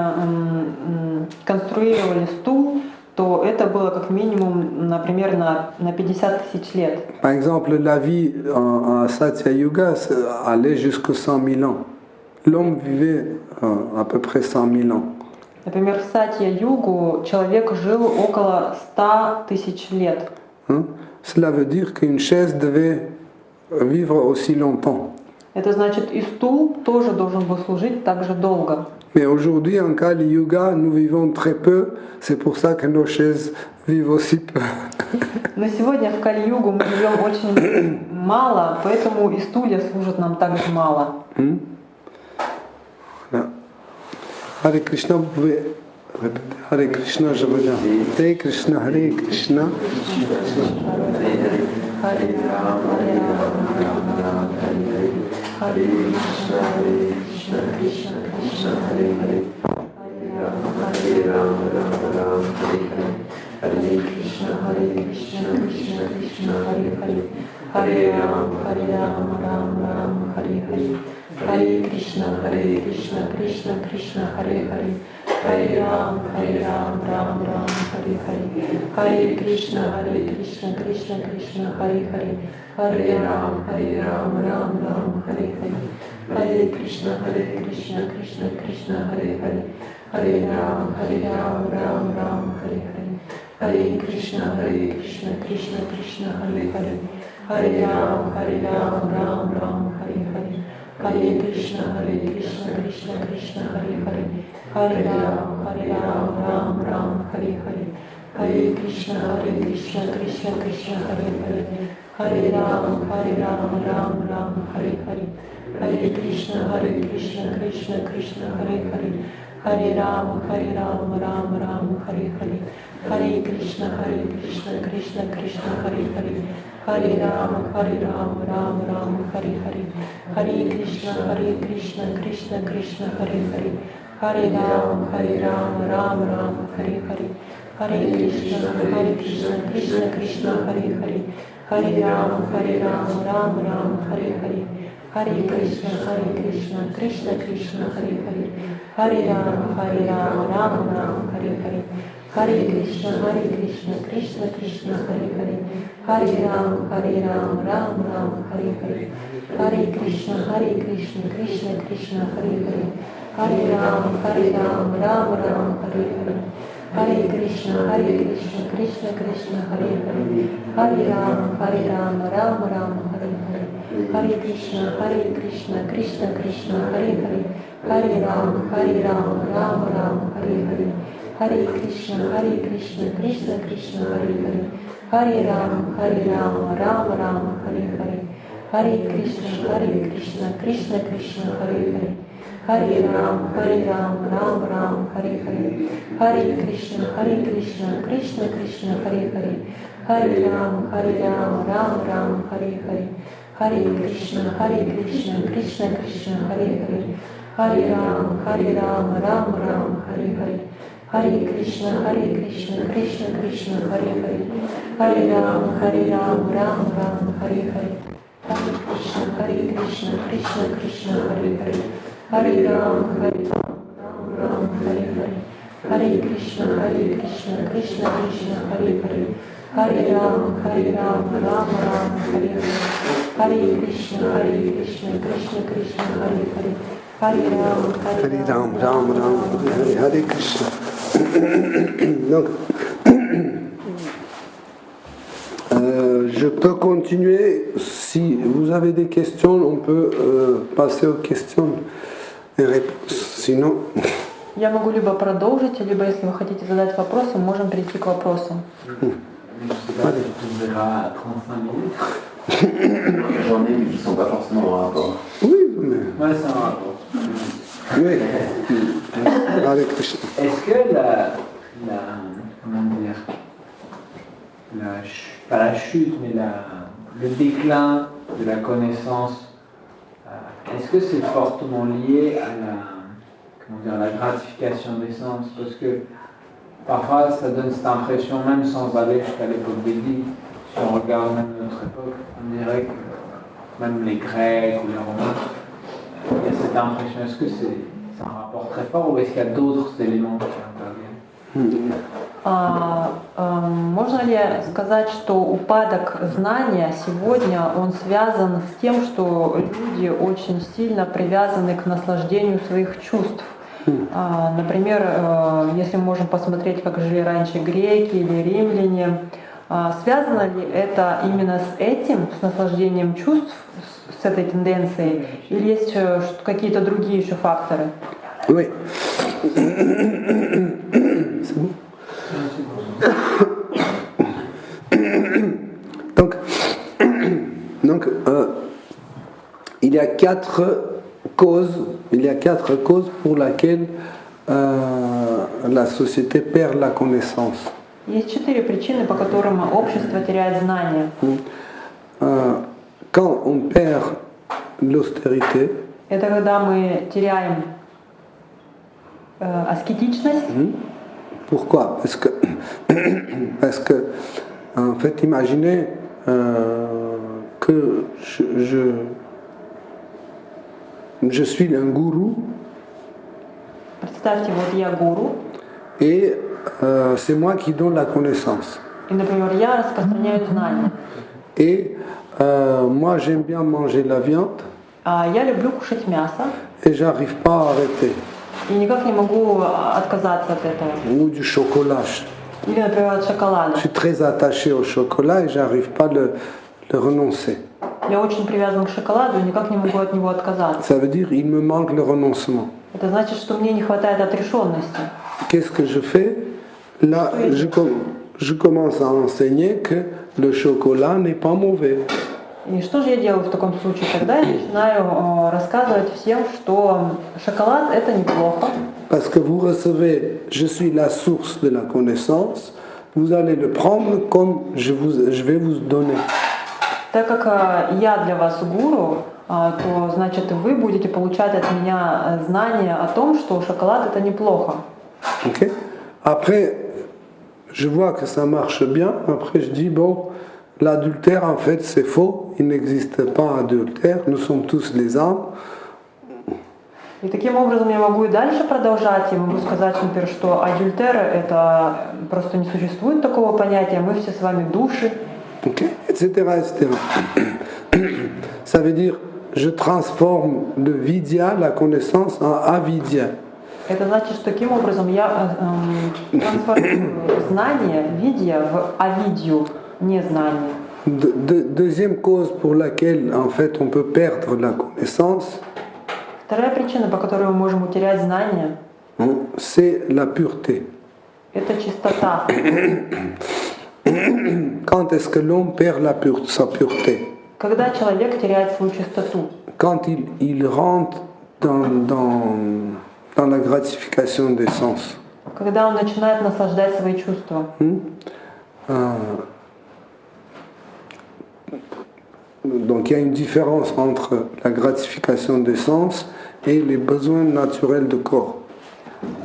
Speaker 3: конструировали стул, то это было как минимум, например, на 50 тысяч лет.
Speaker 1: Par exemple, la vie à Satya Yuga allait jusqu'à 100 000 ans. L'homme vivait à peu près 100 000 ans.
Speaker 3: Например, в Сатья-югу человек жил около 100 тысяч лет.
Speaker 1: Cela veut dire qu'une chaise devait vivre aussi longtemps.
Speaker 3: Это значит, и стул тоже должен был служить так же долго.
Speaker 1: Mais aujourd'hui, en Kali Yuga, nous vivons très peu. C'est pour ça que nos chaises vivent aussi peu.
Speaker 3: Но сегодня в Кали-югу мы живем очень мало, поэтому и стулья служат нам так же мало.
Speaker 1: Hare Krishna, vous pouvez répéter. Hare Krishna, je reviens. Hare Krishna, Hare Krishna.
Speaker 2: Hare Rama, Hare Krishna, Krishna Krishna, Hare Hare. Hare Rama, Rama, Hare Krishna, Krishna Krishna, Hare Hare. Hare Rama, Rama, Hare Hare. Hare Krishna, Krishna Krishna, Hare Hare. Hare Rama, Rama, Hare Hare. Hare Krishna, Krishna Krishna, Hare Hare. Hare Rama, Rama, Hare Hare. Hare Krishna, Krishna Krishna, Hare Hare. Hare Rama, Rama, Hare Hare. Hare Krishna, Krishna Krishna, Hare Hare. Hare Rama, Rama, Hare Hare. Hare Krishna, Krishna Krishna, Hare Hare. Hare Rama, Rama, Hare Hare. Hare Krishna, Krishna Krishna, Hare Hare. Hare Rama, Rama, Hare Hare. Hare Krishna, Krishna Krishna, Hare Hare. Hare Rama, Rama, Hare Hare. Hare Krishna, Krishna Krishna, Hare Hare. Hare Rama, Rama, Hare Hare. Hare Krishna, Krishna Krishna, Hare Hare. Hare Rama, Rama, Hare Hare. Hare Krishna, Krishna Krishna, Hare Hare. Hare Rama, Rama, Hare Hare.
Speaker 3: Hare Krishna, Krishna Krishna, Hare Hare, Hare Rama, Rama Rama, Hare Hare, Hare Krishna, Krishna Krishna, Hare Hare, Hare Rama, Rama Rama, Hare Hare, Hare Krishna, Krishna Krishna, Hare Hare, Hare Rama, Rama Rama, Hare Hare, Hare Krishna, Krishna Krishna, Hare Hare, Hare Rama, Rama Rama, Hare Hare, Hare Krishna, Krishna Krishna, Hare Hare, Hare Rama, Rama Rama, Hare Hare, Hare Krishna, Krishna Krishna, Hare Hare, Hare Rama, Rama Rama, Hare Hare, Hare Krishna, Krishna Krishna, Hare Hare, Hare Rama, Rama Rama, Hare Hare, Hare Krishna, Krishna Krishna, Hare Hare, Hare Rama, Rama Rama, Hare Hare, Hare Krishna, Krishna Krishna, Hare Hare, Hare Rama, Rama Rama, Hare Hare, Hare Krishna, Krishna Krishna, Hare Hare, Hare Rama, Rama Rama, Hare Hare, Hare Krishna, Krishna Krishna, Hare Hare, Hare Rama, Rama, Hare Hare, Hare Krishna, Krishna Krishna, Hare Hare, Hare Rama, Rama Rama, Hare Hare, Hare Krishna, Krishna Krishna, Hare Hare, Hare Rama,
Speaker 1: Rama Rama, Hare Krishna. Donc, je peux continuer. Si vous avez des questions, on peut passer aux questions et réponses. Sinon...
Speaker 3: Я могу либо продолжить, либо, если вы хотите задать вопросы, мы можем перейти к вопросам.
Speaker 2: J'en ai, mais qui ne sont pas forcément en rapport.
Speaker 1: Oui, mais...
Speaker 4: Ouais, c'est un rapport.
Speaker 1: Oui. Hare Krishna.
Speaker 4: Est-ce que comment dire, pas la chute, mais le déclin de la connaissance, est-ce que c'est fortement lié à la gratification des sens? Parce que parfois ça donne cette impression, même sans aller jusqu'à l'époque védique, si on regarde même notre époque, on dirait que même les Grecs ou les Romains, il y a cette impression. Est-ce que c'est un rapport très fort ou est-ce qu'il y a d'autres éléments qui interviennent?
Speaker 3: Можно ли сказать, что упадок знания сегодня он связан с тем, что люди очень сильно привязаны к наслаждению своих чувств? Например, если мы можем посмотреть, как жили раньше греки или римляне, связано ли это именно с этим, с наслаждением чувств, с этой тенденцией, или есть какие-то другие еще факторы?
Speaker 1: Oui. C'est bon. Donc il y a quatre causes pour lesquelles la société perd la connaissance.
Speaker 3: Есть 4 причины, по которым общество теряет знания.
Speaker 1: Quand on perd l'austérité,
Speaker 3: это когда мы теряем аскетичность.
Speaker 1: Pourquoi? Parce que en fait, imaginez que je suis un gourou.
Speaker 3: Представьте, вот я гуру.
Speaker 1: Et c'est moi qui donne la connaissance.
Speaker 3: И, например, я распространяю знания.
Speaker 1: Et moi, j'aime bien manger la viande.
Speaker 3: Я люблю кушать мясо.
Speaker 1: Et j'arrive pas à arrêter.
Speaker 3: И никак не могу отказаться от этого.
Speaker 1: Ou du chocolat.
Speaker 3: Или, например, от шоколада.
Speaker 1: Je suis très attaché au chocolat et j'arrive pas à le renoncer.
Speaker 3: Я очень привязан к шоколаду и никак не могу от него отказаться.
Speaker 1: Ça veut dire il me manque le renoncement.
Speaker 3: Это значит, что мне не хватает отрешенности.
Speaker 1: Qu'est-ce que je fais? Là, je commence à enseigner que le chocolat n'est pas mauvais.
Speaker 3: И что же я делаю в таком случае? Тогда я начинаю рассказывать всем, что шоколад – это неплохо.
Speaker 1: Parce que vous recevez, je suis la source de la connaissance, vous allez le prendre comme je vais vous donner.
Speaker 3: Так как я для вас гуру, то значит вы будете получать от меня знания о том, что шоколад – это неплохо.
Speaker 1: Okay. Après, je vois que ça marche bien. Après, je dis bon, l'adultère, en fait, c'est faux. Il n'existe pas adultère. Nous sommes tous les âmes.
Speaker 3: И таким образом я могу и дальше продолжать, и могу сказать, например, что адюльтер — это просто не существует такого понятия, мы все с вами души.
Speaker 1: Ok, etc., etc. Ça veut dire, je transforme de vidya, la connaissance, en avidya.
Speaker 3: Это значит, что таким образом я трансформирую знание, видия, в авидью, незнание.
Speaker 1: Deuxième cause pour laquelle, en fait, on peut perdre la connaissance,
Speaker 3: Вторая причина, по которой мы можем утерять знание,
Speaker 1: c'est la pureté.
Speaker 3: это чистота.
Speaker 1: Quand est-ce que l'homme perd sa pureté?
Speaker 3: Когда человек теряет свою чистоту,
Speaker 1: Quand il rentre dans la gratification des sens.
Speaker 3: когда он начинает наслаждать свои чувства.
Speaker 1: Donc il y a une différence entre la gratification des sens et les besoins naturels du corps.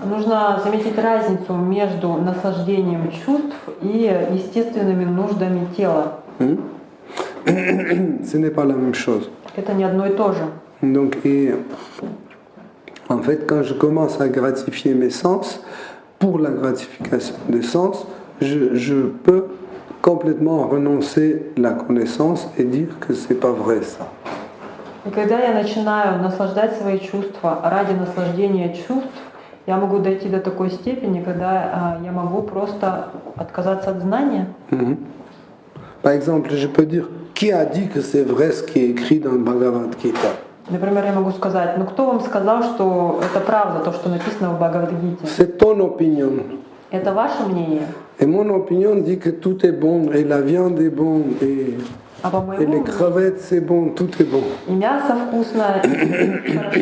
Speaker 3: Нужно заметить разницу между наслаждением чувств и естественными нуждами тела.
Speaker 1: Ce n'est pas la même chose.
Speaker 3: Это не одно и то же.
Speaker 1: Donc, en fait, quand je commence à gratifier mes sens, pour la gratification des sens, je peux complètement renoncer la connaissance et dire que c'est pas vrai ça.
Speaker 3: И когда я начинаю наслаждать свои чувства ради наслаждения чувств, я могу дойти до такой степени, когда я могу просто отказаться от знания.
Speaker 1: Par exemple, je peux dire, qui a dit que c'est vrai ce qui est écrit dans le Bhagavad Gita?
Speaker 3: Например, я могу сказать, кто вам сказал, что это правда, то, что написано в Бхагавад-гите?
Speaker 1: C'est ton opinion.
Speaker 3: Это ваше мнение.
Speaker 1: Et mon opinion dit que tout est bon, et la viande est bonne, et les crevettes c'est bon, tout est bon.
Speaker 3: И мясо вкусно, и хорошо.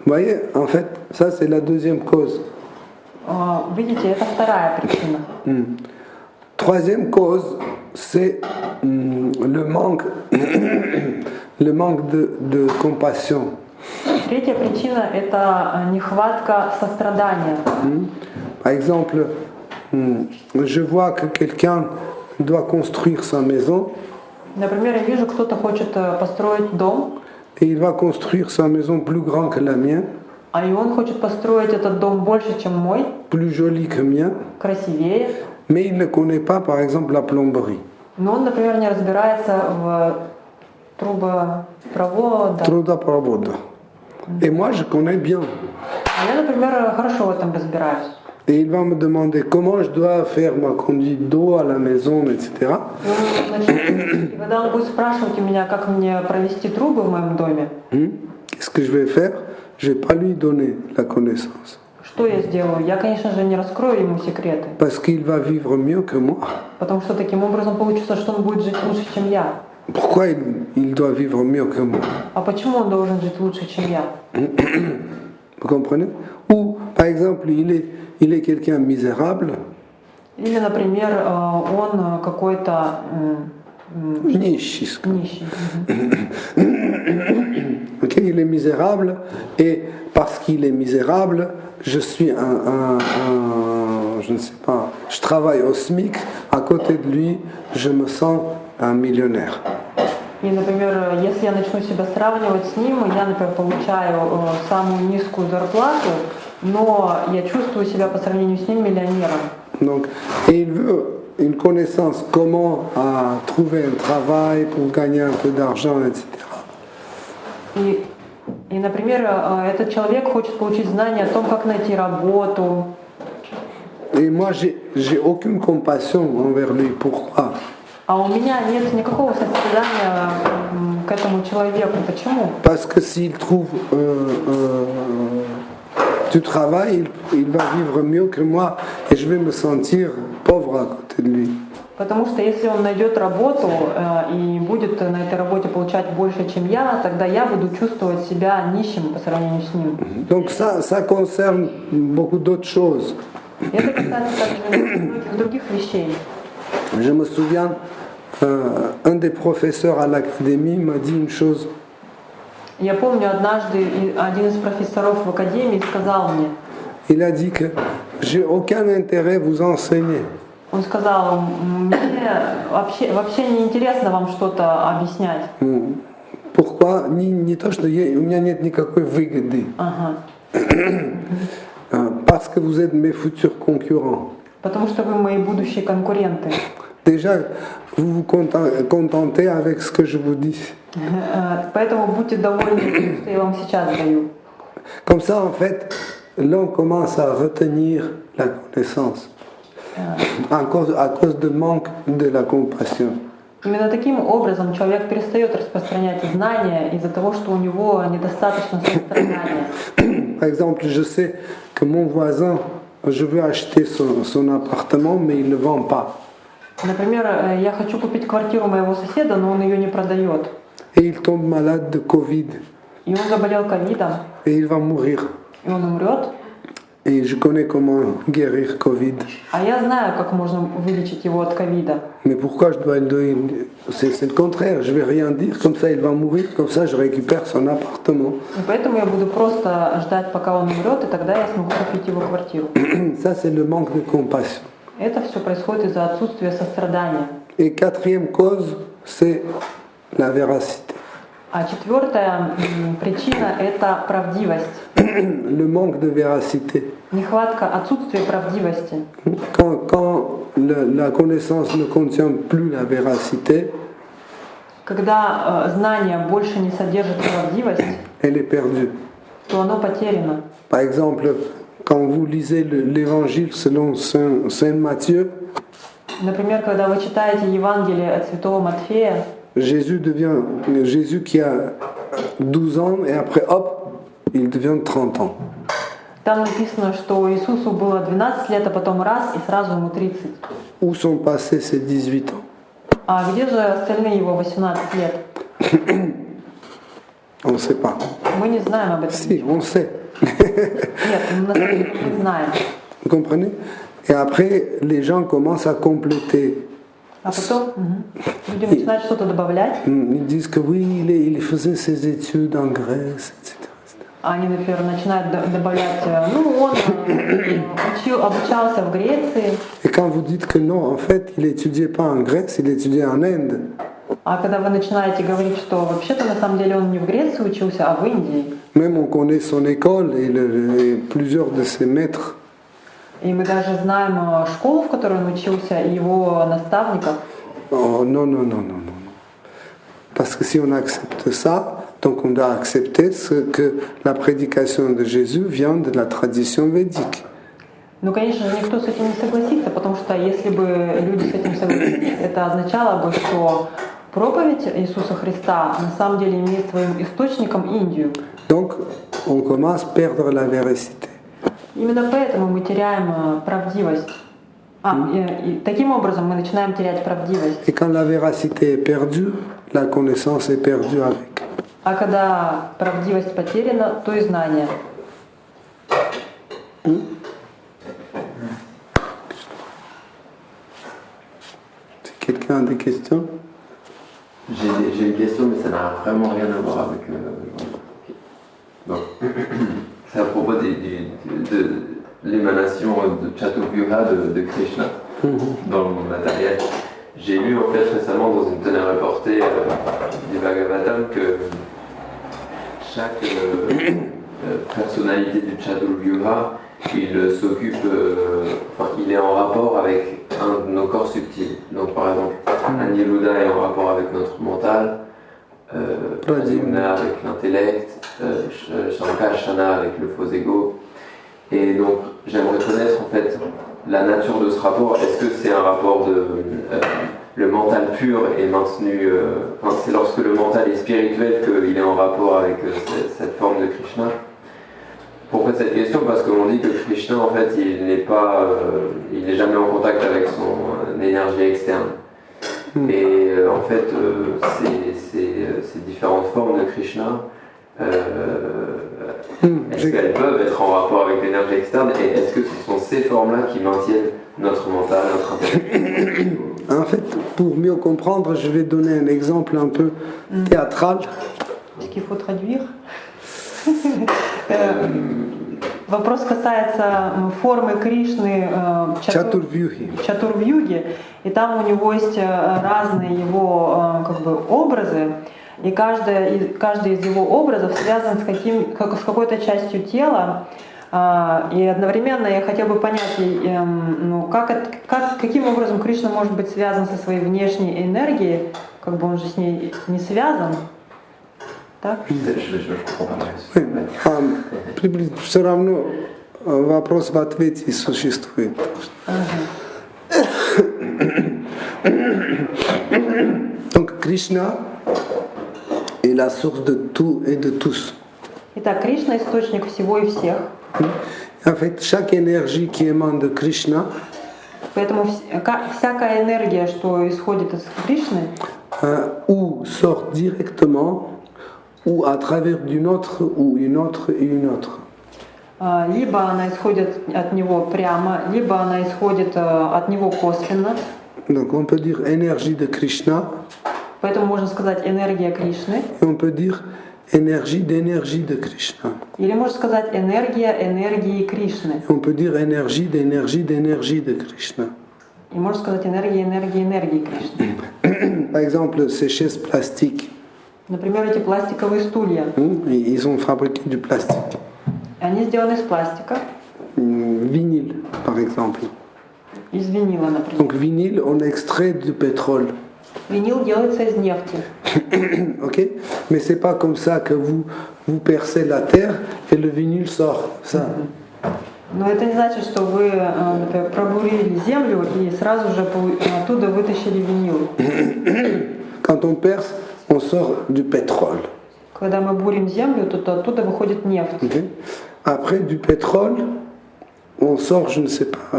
Speaker 1: Vous voyez, en fait, ça c'est la deuxième cause.
Speaker 3: Видите, это вторая причина.
Speaker 1: Troisième cause, c'est le manque de compassion.
Speaker 3: Третья причина – это нехватка сострадания.
Speaker 1: Par exemple, je vois que quelqu'un doit construire sa maison.
Speaker 3: Например, я вижу, кто-то хочет построить дом.
Speaker 1: Et il va construire sa maison plus grand que la mienne.
Speaker 3: И он хочет построить этот дом больше, чем мой.
Speaker 1: Plus joli que mien.
Speaker 3: Красивее.
Speaker 1: Mais il ne connaît pas, par exemple, la plomberie.
Speaker 3: Но он, например, не разбирается в трубопроводах.
Speaker 1: Трубопроводах. Et moi, je connais bien.
Speaker 3: А я, например, хорошо в этом разбираюсь.
Speaker 1: Et il va me demander comment je dois faire ma conduite d'eau à la maison, etc.
Speaker 3: И когда он будет спрашивать у меня, как мне провести трубы в моем доме,
Speaker 1: qu'est-ce que je vais faire? Je ne vais pas lui donner la connaissance.
Speaker 3: что я сделаю? Я, конечно же, не раскрою ему секреты.
Speaker 1: Parce qu'il va vivre mieux que moi.
Speaker 3: Потому что таким образом получится, что он будет жить лучше, чем я.
Speaker 1: Pourquoi il doit vivre mieux que moi?
Speaker 3: А почему он должен жить лучше, чем я?
Speaker 1: Vous comprenez? Ou, par exemple, il est quelqu'un misérable.
Speaker 3: Или, например, он какой-то
Speaker 1: нищий. Ok, il est misérable, et parce qu'il est misérable, je suis je ne sais pas, je travaille au SMIC, à côté de lui, je me sens un millionnaire.
Speaker 3: И, например, если я начну себя сравнивать с ним, я, например, получаю самую низкую зарплату, но я чувствую себя по сравнению с ним миллионером.
Speaker 1: Donc, et il veut une connaissance comment trouver un travail pour gagner un peu d'argent, etc.
Speaker 3: И, например, этот человек хочет получить знания о том, как найти работу.
Speaker 1: Et moi, j'ai aucune compassion envers lui. Pourquoi?
Speaker 3: А у меня нет никакого сострадания к этому человеку. Почему?
Speaker 1: Parce que s'il trouve du travail, il va vivre mieux que moi et je vais me sentir pauvre à côté de lui.
Speaker 3: Потому что если он найдет работу и будет на этой работе получать больше, чем я, тогда я буду чувствовать себя нищим по сравнению с ним.
Speaker 1: Donc ça concerne beaucoup d'autres choses.
Speaker 3: Это касается также многих других вещей.
Speaker 1: Je me souviens, un des professeurs à l'académie m'a dit une chose.
Speaker 3: Я помню, однажды один из профессоров в академии сказал мне.
Speaker 1: Il a dit que j'ai aucun intérêt à vous enseigner.
Speaker 3: Он сказал, мне вообще не интересно вам что-то объяснять.
Speaker 1: Pourquoi? Не то, что у меня нет никакой выгоды.
Speaker 3: Ага.
Speaker 1: Parce que vous êtes mes futurs concurrents.
Speaker 3: Потому что вы мои будущие конкуренты.
Speaker 1: Déjà, vous vous contentez avec ce que je vous dis.
Speaker 3: Поэтому будьте довольны тем, что я вам сейчас даю.
Speaker 1: Comme ça, en fait, l'on commence à retenir la connaissance à cause du manque de la compassion.
Speaker 3: Именно таким образом человек перестает распространять знания из-за того, что у него недостаточно сострадания.
Speaker 1: Par exemple, je sais que mon voisin, je veux acheter son appartement, mais il ne le vend pas.
Speaker 3: Например, я хочу купить квартиру моего соседа, но он ее не продает.
Speaker 1: Et il tombe malade de Covid.
Speaker 3: И он заболел ковидом.
Speaker 1: Et il va mourir.
Speaker 3: И он умрет.
Speaker 1: Et je connais comment guérir Covid.
Speaker 3: А я знаю, как можно вылечить его от ковида.
Speaker 1: Mais pourquoi je dois le... C'est le contraire, je vais rien dire, comme ça il va mourir, comme ça je récupère son appartement.
Speaker 3: И поэтому я буду просто ждать, пока он умрет, и тогда я смогу купить его квартиру.
Speaker 1: Ça c'est le manque de compassion.
Speaker 3: Это все происходит из-за отсутствия сострадания.
Speaker 1: Et quatrième cause, c'est la véracité.
Speaker 3: А четвертая причина – это правдивость.
Speaker 1: Le manque de véracité.
Speaker 3: Нехватка, отсутствие правдивости.
Speaker 1: Quand la connaissance ne contient plus la véracité,
Speaker 3: Когда знание больше не содержит правдивость,
Speaker 1: elle est perdue.
Speaker 3: то оно потеряно.
Speaker 1: Par exemple, quand vous lisez l'évangile selon Saint Matthieu,
Speaker 3: Например, когда вы читаете Евангелие от Святого Матфея,
Speaker 1: Jésus qui a 12 ans et après hop, il devient 30 ans.
Speaker 3: там написано, что Иисусу было 12 лет, а потом раз, и сразу ему 30.
Speaker 1: Où sont passés ces 18 ans?
Speaker 3: А где же остальные его 18 лет?
Speaker 1: On ne sait pas.
Speaker 3: Мы не знаем об этом.
Speaker 1: Si, on sait.
Speaker 3: Нет, на самом деле мы знаем.
Speaker 1: Vous comprenez? Et après, les gens commencent à compléter.
Speaker 3: А потом люди начинают что-то добавлять.
Speaker 1: Ils disent que oui, il faisait ses études en Grèce, etc.
Speaker 3: Они, например, начинают добавлять, он обучался в Греции.
Speaker 1: Et quand vous dites que non, en fait, il n'étudiait pas en Grèce, il étudiait en Inde.
Speaker 3: А когда вы начинаете говорить, что вообще-то на самом деле он не в Греции учился, а в Индии.
Speaker 1: Même on connaît son école et plusieurs de ses maîtres.
Speaker 3: И мы даже знаем школу, в которой он учился, и его наставников.
Speaker 1: Oh, non. Parce que si on accepte ça, donc on doit accepter que la prédication de Jésus vient de la tradition védique.
Speaker 3: Ну, конечно же, никто с этим не согласится, потому что если бы люди с этим согласились, это означало бы, что проповедь Иисуса Христа на самом деле имеет своим источником Индию.
Speaker 1: Donc, on commence à perdre la véracité.
Speaker 3: Именно поэтому мы теряем правдивость. И таким образом мы начинаем терять правдивость.
Speaker 1: Et quand la véracité est perdue, la connaissance est perdue avec.
Speaker 3: А когда правдивость потеряна, то и знание.
Speaker 1: Si quelqu'un a des questions?
Speaker 2: J'ai une question, mais ça n'a vraiment rien à voir avec... Donc, c'est à propos de l'émanation de Chaturvyuha de Krishna dans le monde matériel. J'ai lu en fait récemment dans une tenue reportée du Bhagavatam que chaque personnalité du Chaturvyuha, il s'occupe, il est en rapport avec un de nos corps subtils. Donc par exemple, Aniruddha est en rapport avec notre mental, Pradyumna avec l'intellect, Shankarshana avec le faux ego. Et donc j'aimerais connaître en fait la nature de ce rapport. Est-ce que c'est un rapport de le mental pur est maintenu, c'est lorsque le mental est spirituel qu'il est en rapport avec cette forme de Krishna? Pourquoi cette question? Parce qu'on dit que Krishna en fait il n'est jamais en contact avec son énergie externe. Et en fait ces différentes formes de Krishna, est-ce qu'elles peuvent être en rapport avec l'énergie externe, et est-ce que ce sont ces formes-là qui maintiennent notre mental, notre intellect?
Speaker 1: En fait, pour mieux comprendre, je vais donner un exemple un peu théâtral.
Speaker 3: Est-ce qu'il faut traduire? вопрос касается формы Кришны
Speaker 1: Chaturvyuhi.
Speaker 3: Чатурвьюги, и там у него есть разные его как бы образы, и каждый из его образов связан с какой-то частью тела. И одновременно я хотела бы понять, каким образом Кришна может быть связан со своей внешней энергией, как бы он же с ней не связан. Так?
Speaker 1: Все равно вопрос в ответе существует. Donc Krishna est la source de tout et de tous.
Speaker 3: Итак, Кришна — источник всего и всех.
Speaker 1: En fait, chaque énergie qui émane de Krishna,
Speaker 3: Поэтому всякая энергия, что исходит из Кришны,
Speaker 1: ou sort directement, ou à travers d'une autre, ou une autre et une autre.
Speaker 3: либо она исходит от него прямо, либо она исходит от него косвенно.
Speaker 1: Donc on peut dire énergie de Krishna,
Speaker 3: Поэтому можно сказать энергия Кришны,
Speaker 1: et on peut dire énergie d'énergie de Krishna.
Speaker 3: или можно сказать энергия энергии Кришны.
Speaker 1: Et on peut dire énergie d'énergie d'énergie de Krishna.
Speaker 3: И можно сказать энергия энергии энергии Кришны.
Speaker 1: Par exemple, ces chaises plastiques,
Speaker 3: Например, эти пластиковые стулья.
Speaker 1: ils ont fabriqué du plastique.
Speaker 3: Они сделаны из пластика,
Speaker 1: Vinyle, par exemple.
Speaker 3: из винила, например.
Speaker 1: Donc vinyle, on extrait du pétrole.
Speaker 3: Винил делается из нефти.
Speaker 1: Ok? Mais c'est pas comme ça que vous percez la terre et le vinyle sort. Ça.
Speaker 3: Но это не значит, что вы, например, пробурили землю и сразу же оттуда вытащили винил.
Speaker 1: Quand on perce, on sort du pétrole.
Speaker 3: Когда мы бурим землю, то оттуда выходит нефть.
Speaker 1: Okay? Après du pétrole, on sort, je ne sais pas,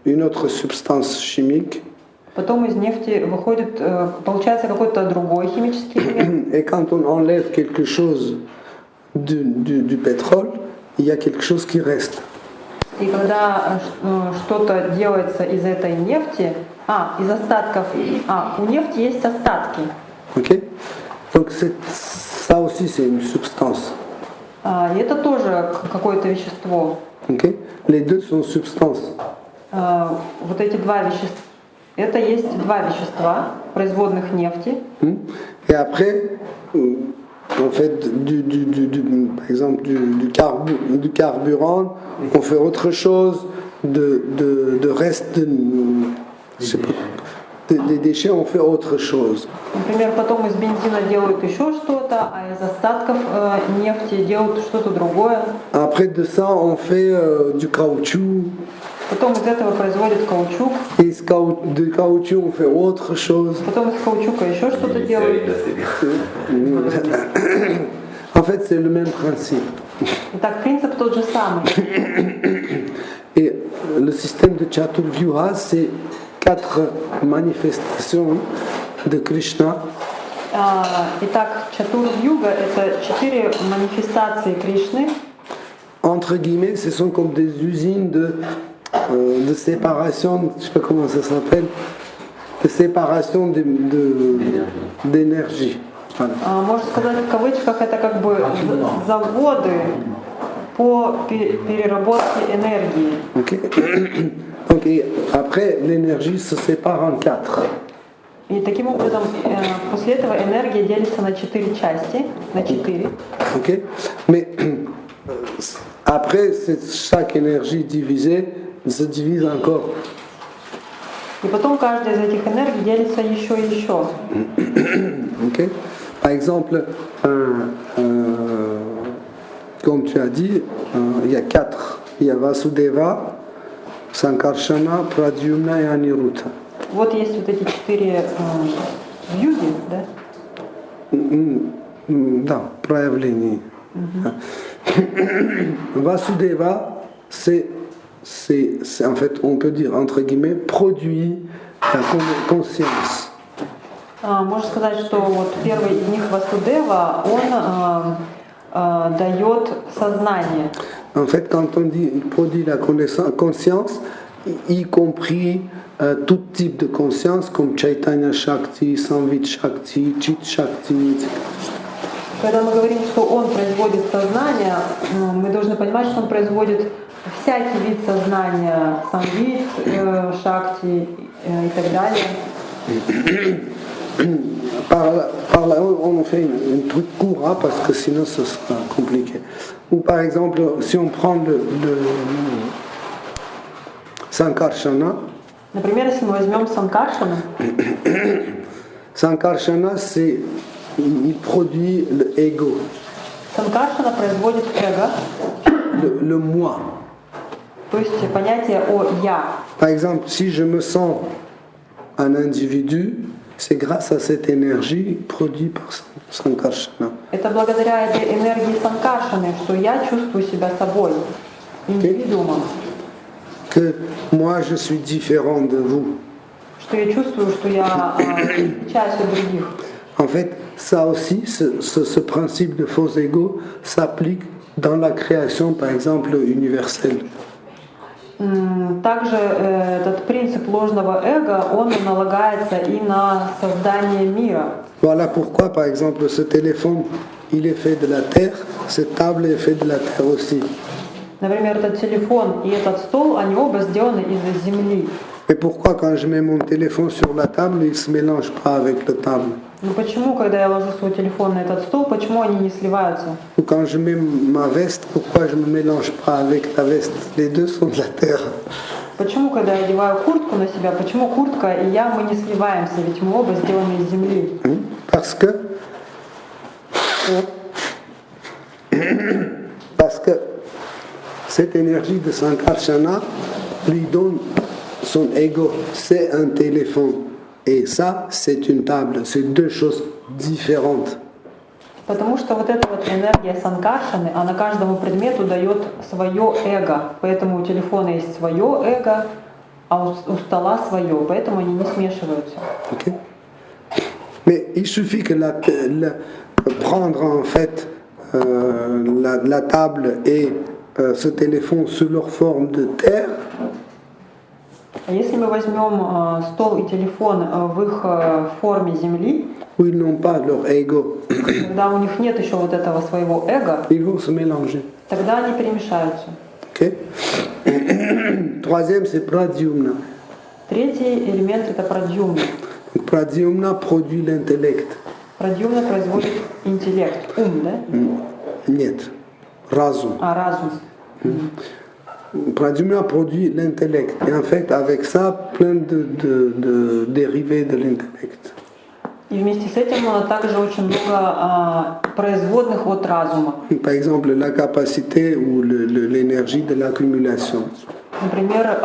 Speaker 1: une autre substance chimique.
Speaker 3: Потом из нефти выходит, получается какой-то другой химический элемент.
Speaker 1: Et quand on enlève quelque chose du pétrole, il y a quelque chose qui reste.
Speaker 3: И когда что-то делается из этой нефти, из остатков, у нефти есть остатки.
Speaker 1: Okay? Donc ça aussi c'est une substance.
Speaker 3: И это тоже какое-то вещество.
Speaker 1: Okay? Les deux sont substances.
Speaker 3: Вот эти два вещества. Это есть два вещества, производных нефти.
Speaker 1: Et après, en fait, par exemple, du carburant, on fait autre chose, de reste, je sais pas, des déchets, on fait autre chose.
Speaker 3: Например, потом из бензина делают еще что-то, а из остатков нефти делают что-то другое.
Speaker 1: Après de ça, on fait du caoutchouc.
Speaker 3: Потом из этого производят каучук.
Speaker 1: Et de caoutchouc, on fait autre chose.
Speaker 3: Потом из каучука еще что-то делают.
Speaker 1: En fait, c'est le même principe.
Speaker 3: Итак, принцип тот же самый.
Speaker 1: Et le système de Chaturvyuha, c'est 4 manifestations de Krishna.
Speaker 3: Итак, Чатур-Юга — это 4 манифестации Кришны.
Speaker 1: Entre guillemets, ce sont comme des usines de séparation, je ne sais pas comment ça s'appelle, de séparation d'énergie. Voilà.
Speaker 3: Можно сказать, в кавычках, это как бы заводы по переработке энергии.
Speaker 1: Okay. Donc, et après, l'énergie se sépare en 4.
Speaker 3: И таким образом, после этого энергия делится на 4 части, на 4.
Speaker 1: Okay. Mais après, chaque énergie divisée se divise encore.
Speaker 3: И потом каждая из этих энергий делится еще и еще.
Speaker 1: Okay. Par exemple, comme tu as dit, il y a 4. Il y a Vasudeva, Sankarshana, Pradyumna et Aniruddha.
Speaker 3: Вот есть вот эти 4 вьюги, да?
Speaker 1: Да, проявления. Vasudeva, c'est en fait, on peut dire entre guillemets, produit la conscience.
Speaker 3: Можно сказать, что вот первый из них Васудева, он дает сознание.
Speaker 1: En fait, quand on dit il produit la conscience, y compris tout type de conscience comme Chaitanya Shakti, Samvit Shakti, Chit Shakti, etc.
Speaker 3: Когда мы говорим, что он производит сознание, мы должны понимать, что он производит всякий вид сознания, самвид, шакти и так далее.
Speaker 1: Par là, on fait un truc court, hein, parce que sinon ce sera compliqué. Ou par exemple, si on prend le Sankarshana,
Speaker 3: Например, если мы возьмем Санкаршану,
Speaker 1: Sankarshana, il produit l'ego,
Speaker 3: Санкаршана производит эго,
Speaker 1: le moi.
Speaker 3: то есть понятие о «я».
Speaker 1: Par exemple, si je me sens un individu, c'est grâce à cette énergie produite par Sankarshana.
Speaker 3: Это благодаря этой энергии Санкаршаны, что я чувствую себя собой, индивидуумом,
Speaker 1: Que moi je suis différent de vous.
Speaker 3: что я чувствую, что я часть от других.
Speaker 1: En fait, ça aussi, ce principe de faux ego s'applique dans la création, par exemple, universelle.
Speaker 3: Также этот принцип ложного эго, он налагается и на создание мира.
Speaker 1: Voilà pourquoi, par exemple, ce téléphone, il est fait de la terre, cette table est faite de la terre aussi.
Speaker 3: Например, этот телефон и этот стол, они оба сделаны из земли.
Speaker 1: Et pourquoi, quand je mets mon téléphone sur la table, il ne se mélange pas avec la table?
Speaker 3: Но почему, когда я ложу свой телефон на этот стол, почему они не сливаются?
Speaker 1: Ou quand je mets ma veste, pourquoi je ne me mélange pas avec la veste? Les deux sont de la terre.
Speaker 3: Почему, когда я одеваю куртку на себя, почему куртка и я, мы не сливаемся, ведь мы оба сделаны из земли?
Speaker 1: Parce que cette énergie de Sankarshana lui donne son ego, c'est un téléphone. Et ça, c'est une table. C'est deux choses différentes.
Speaker 3: Потому что вот эта вот энергия Санкаршаны, она каждому предмету дает свое эго. Поэтому у телефона есть свое эго, а у стола свое. Поэтому они не смешиваются.
Speaker 1: Okay. Mais il suffit que prendre en fait la table et ce téléphone sous leur forme de terre.
Speaker 3: А если мы возьмем стол и телефон в их форме земли,
Speaker 1: où ils n'ont pas leur ego,
Speaker 3: когда у них нет еще вот этого своего эго,
Speaker 1: ils vont se mélanger.
Speaker 3: тогда они перемешаются.
Speaker 1: Okay. Troisième, c'est Pradyumna.
Speaker 3: Третий элемент это прадьюмна.
Speaker 1: Pradyumna produit l'intellect.
Speaker 3: Прадьюмна производит интеллект, ум, да?
Speaker 1: Нет, разум.
Speaker 3: Разум.
Speaker 1: Pradyumna produit l'intellect. Et en fait, avec ça, plein de dérivés de l'intellect.
Speaker 3: И вместе с этим также очень много производных от разума.
Speaker 1: Par exemple, la capacité ou l'énergie de l'accumulation.
Speaker 3: Например,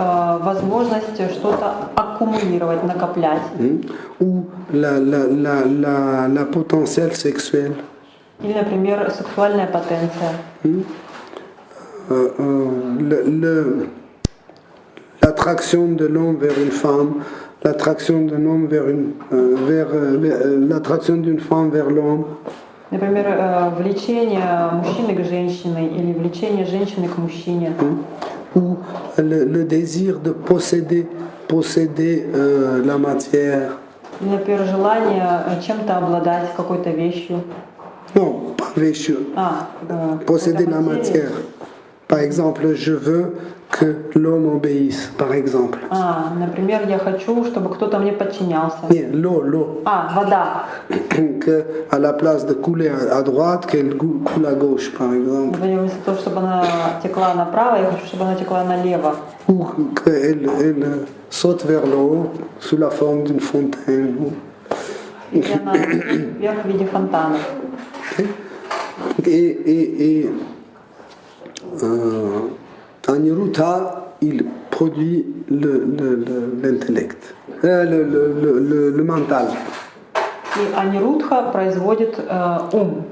Speaker 3: возможность что-то аккумулировать, накоплять.
Speaker 1: Ou la potentiel sexuelle.
Speaker 3: Или, например, сексуальная потенция.
Speaker 1: L'attraction de l'homme vers une femme, l'attraction d'un homme l'attraction d'une femme vers l'homme.
Speaker 3: Например, влечение мужчины к женщине или влечение женщины к мужчине.
Speaker 1: Ou le désir de posséder la matière.
Speaker 3: Или, например, желание чем-то обладать, какой-то вещью.
Speaker 1: Non, pas vêchu. Posséder la matière. Par exemple, je veux que l'homme obéisse, par exemple.
Speaker 3: Например, я хочу, чтобы кто-то мне подчинялся.
Speaker 1: L'eau.
Speaker 3: Вода.
Speaker 1: Que à la place de couler à droite, qu'elle coule à gauche, par exemple.
Speaker 3: Например, вместо того, чтобы она текла направо, я хочу, чтобы она текла налево.
Speaker 1: Ou qu'elle saute vers le haut sous la forme d'une fontaine.
Speaker 3: Или она вверх в виде фонтана.
Speaker 1: Et Aniruddha, il produit l'intellect, le mental.
Speaker 3: И Анирудха производит ум.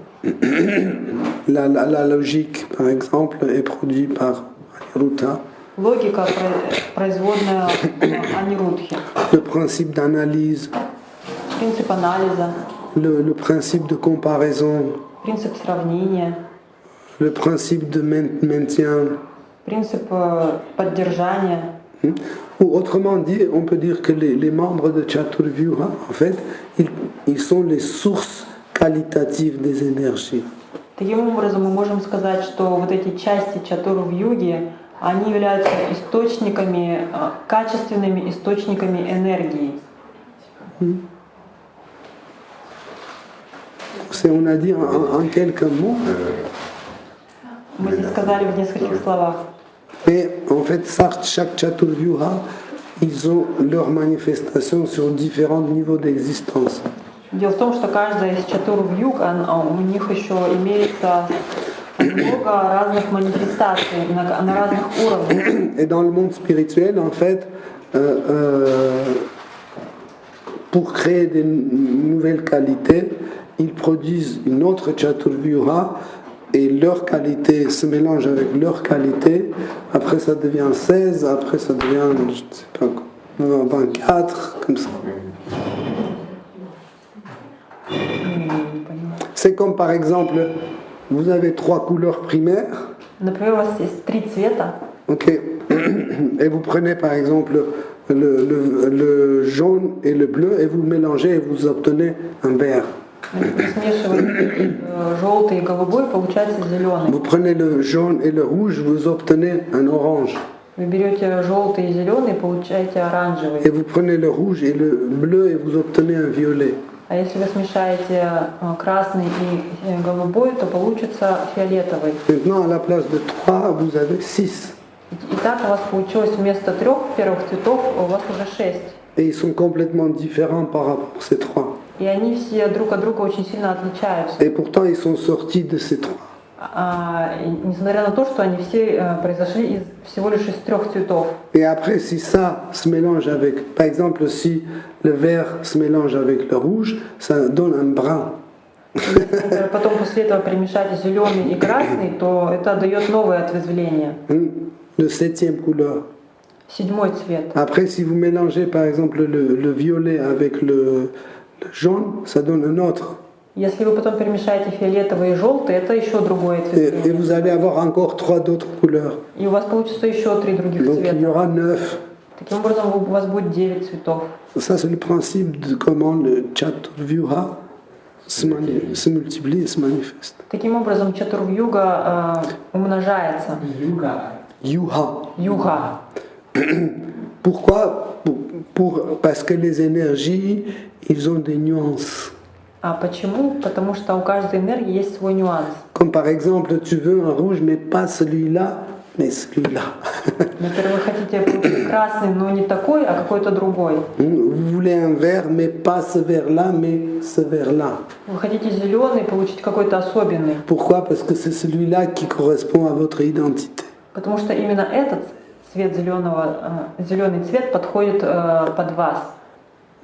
Speaker 1: La logique, par exemple, est produite par Aniruddha.
Speaker 3: Логика производная Анирудхи.
Speaker 1: Le principe d'analyse.
Speaker 3: Принцип анализа.
Speaker 1: Le principe de comparaison.
Speaker 3: Принцип сравнения.
Speaker 1: Le principe de maintien.
Speaker 3: Принцип поддержания.
Speaker 1: Ou autrement dit, on peut dire que les membres de Chaturvyuha, en fait, ils sont les sources qualitatives des énergies.
Speaker 3: Таким образом, мы можем сказать, что вот эти части чатур-вьюги, они являются источниками, качественными источниками энергии.
Speaker 1: On a dit en quelques mots,
Speaker 3: Мы здесь сказали в нескольких словах.
Speaker 1: mais en fait, chaque Chaturvyuha, ils ont leur manifestation sur différents niveaux d'existence.
Speaker 3: Дело в том, что каждая из чатур-вьюг, у них еще имеется много разных манифестаций на разных уровнях.
Speaker 1: Et dans le monde spirituel, en fait, pour créer des nouvelles qualités, ils produisent une autre Chaturvyuha et leur qualité se mélange avec leur qualité. Après, ça devient 16, après, ça devient, je ne sais pas quoi, 24, comme ça. C'est comme par exemple, vous avez 3 couleurs primaires.
Speaker 3: Например, у вас есть 3 цвета.
Speaker 1: Ok. Et vous prenez par exemple le jaune et le bleu et vous le mélangez et vous obtenez un vert.
Speaker 3: Вы смешиваете желтый и голубой, получается зеленый.
Speaker 1: Vous prenez le jaune et le rouge, vous obtenez un orange.
Speaker 3: Вы берете желтый и зеленый, получаете оранжевый.
Speaker 1: Et vous prenez le rouge et le bleu et vous obtenez un violet.
Speaker 3: А если вы смешаете красный и голубой, то получится фиолетовый.
Speaker 1: Maintenant, à la place de 3, vous avez 6.
Speaker 3: Итак, у вас получилось вместо 3 первых цветов, у вас уже 6.
Speaker 1: Et ils sont complètement différents par rapport à ces 3.
Speaker 3: И они все друг от друга очень сильно отличаются.
Speaker 1: Et pourtant, ils sont sortis de ces 3.
Speaker 3: Несмотря на то, что они все произошли всего лишь из 3 цветов.
Speaker 1: Et après, si ça se mélange avec, par exemple, si le vert se mélange avec le rouge, ça donne un brun.
Speaker 3: Потом после этого перемешать зеленый и красный, то это дает новое ответвление.
Speaker 1: Le 7e couleur.
Speaker 3: 7-й цвет.
Speaker 1: Après, si vous mélangez, par exemple, le violet avec le jaune, ça donne un autre.
Speaker 3: Если вы потом перемешаете фиолетовый и желтый, это еще другое ответвление.
Speaker 1: Et vous allez avoir encore 3 d'autres couleurs.
Speaker 3: И у вас получится еще 3 других
Speaker 1: Donc il y
Speaker 3: цвета.
Speaker 1: aura 9.
Speaker 3: Таким образом, у вас будет 9 цветов.
Speaker 1: Ça, c'est le principe de comment le Chaturvyuha se multiplie et se manifeste.
Speaker 3: Таким образом, чатурвьюга умножается.
Speaker 1: Yuha.
Speaker 3: Юга.
Speaker 1: Pourquoi? Parce que les énergies, ils ont des nuances.
Speaker 3: А почему? Потому что у каждой энергии есть свой нюанс.
Speaker 1: Comme par exemple, tu veux un rouge, mais pas celui-là, mais celui-là.
Speaker 3: Например, вы хотите получить красный, но не такой, а какой-то другой.
Speaker 1: Vous voulez un vert, mais pas ce vert-là, mais ce vert-là.
Speaker 3: Вы хотите зеленый, получить какой-то особенный.
Speaker 1: Pourquoi? Parce que c'est celui-là qui correspond à votre identité.
Speaker 3: Потому что именно этот цвет зеленый цвет подходит под вас.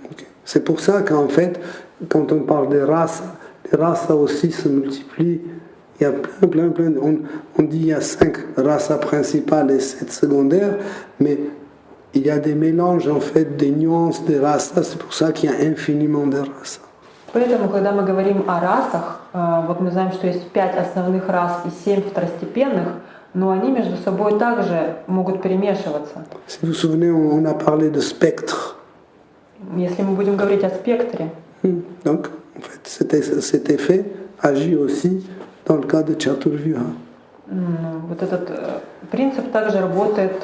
Speaker 1: Okay. C'est pour ça qu'en fait, quand on parle des races aussi se multiplient. Il y a plein. On dit il y a 5 races principales et 7 secondaires, mais il y a des mélanges en fait, des nuances des races. C'est pour ça qu'il y a infiniment de races.
Speaker 3: Поэтому, когда мы говорим о расах, вот мы знаем, что есть 5 основных рас и 7 второстепенных, но они между собой также могут перемешиваться.
Speaker 1: Si vous vous souvenez, on a parlé de spectre.
Speaker 3: Если мы будем говорить о спектре.
Speaker 1: Donc, en fait, cet effet agit aussi dans le cas de Chaturvyuha.
Speaker 3: Вот этот принцип также работает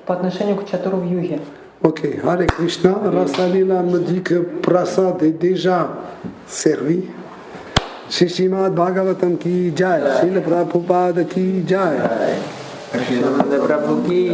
Speaker 3: по отношению к чатурвьюге.
Speaker 1: Ok, Hare Krishna, Rasalila me dit que Prasad est déjà servi. Shishimad Bhagavatam ki jai, Srila Prabhupada ki jai.
Speaker 4: Prabhu ki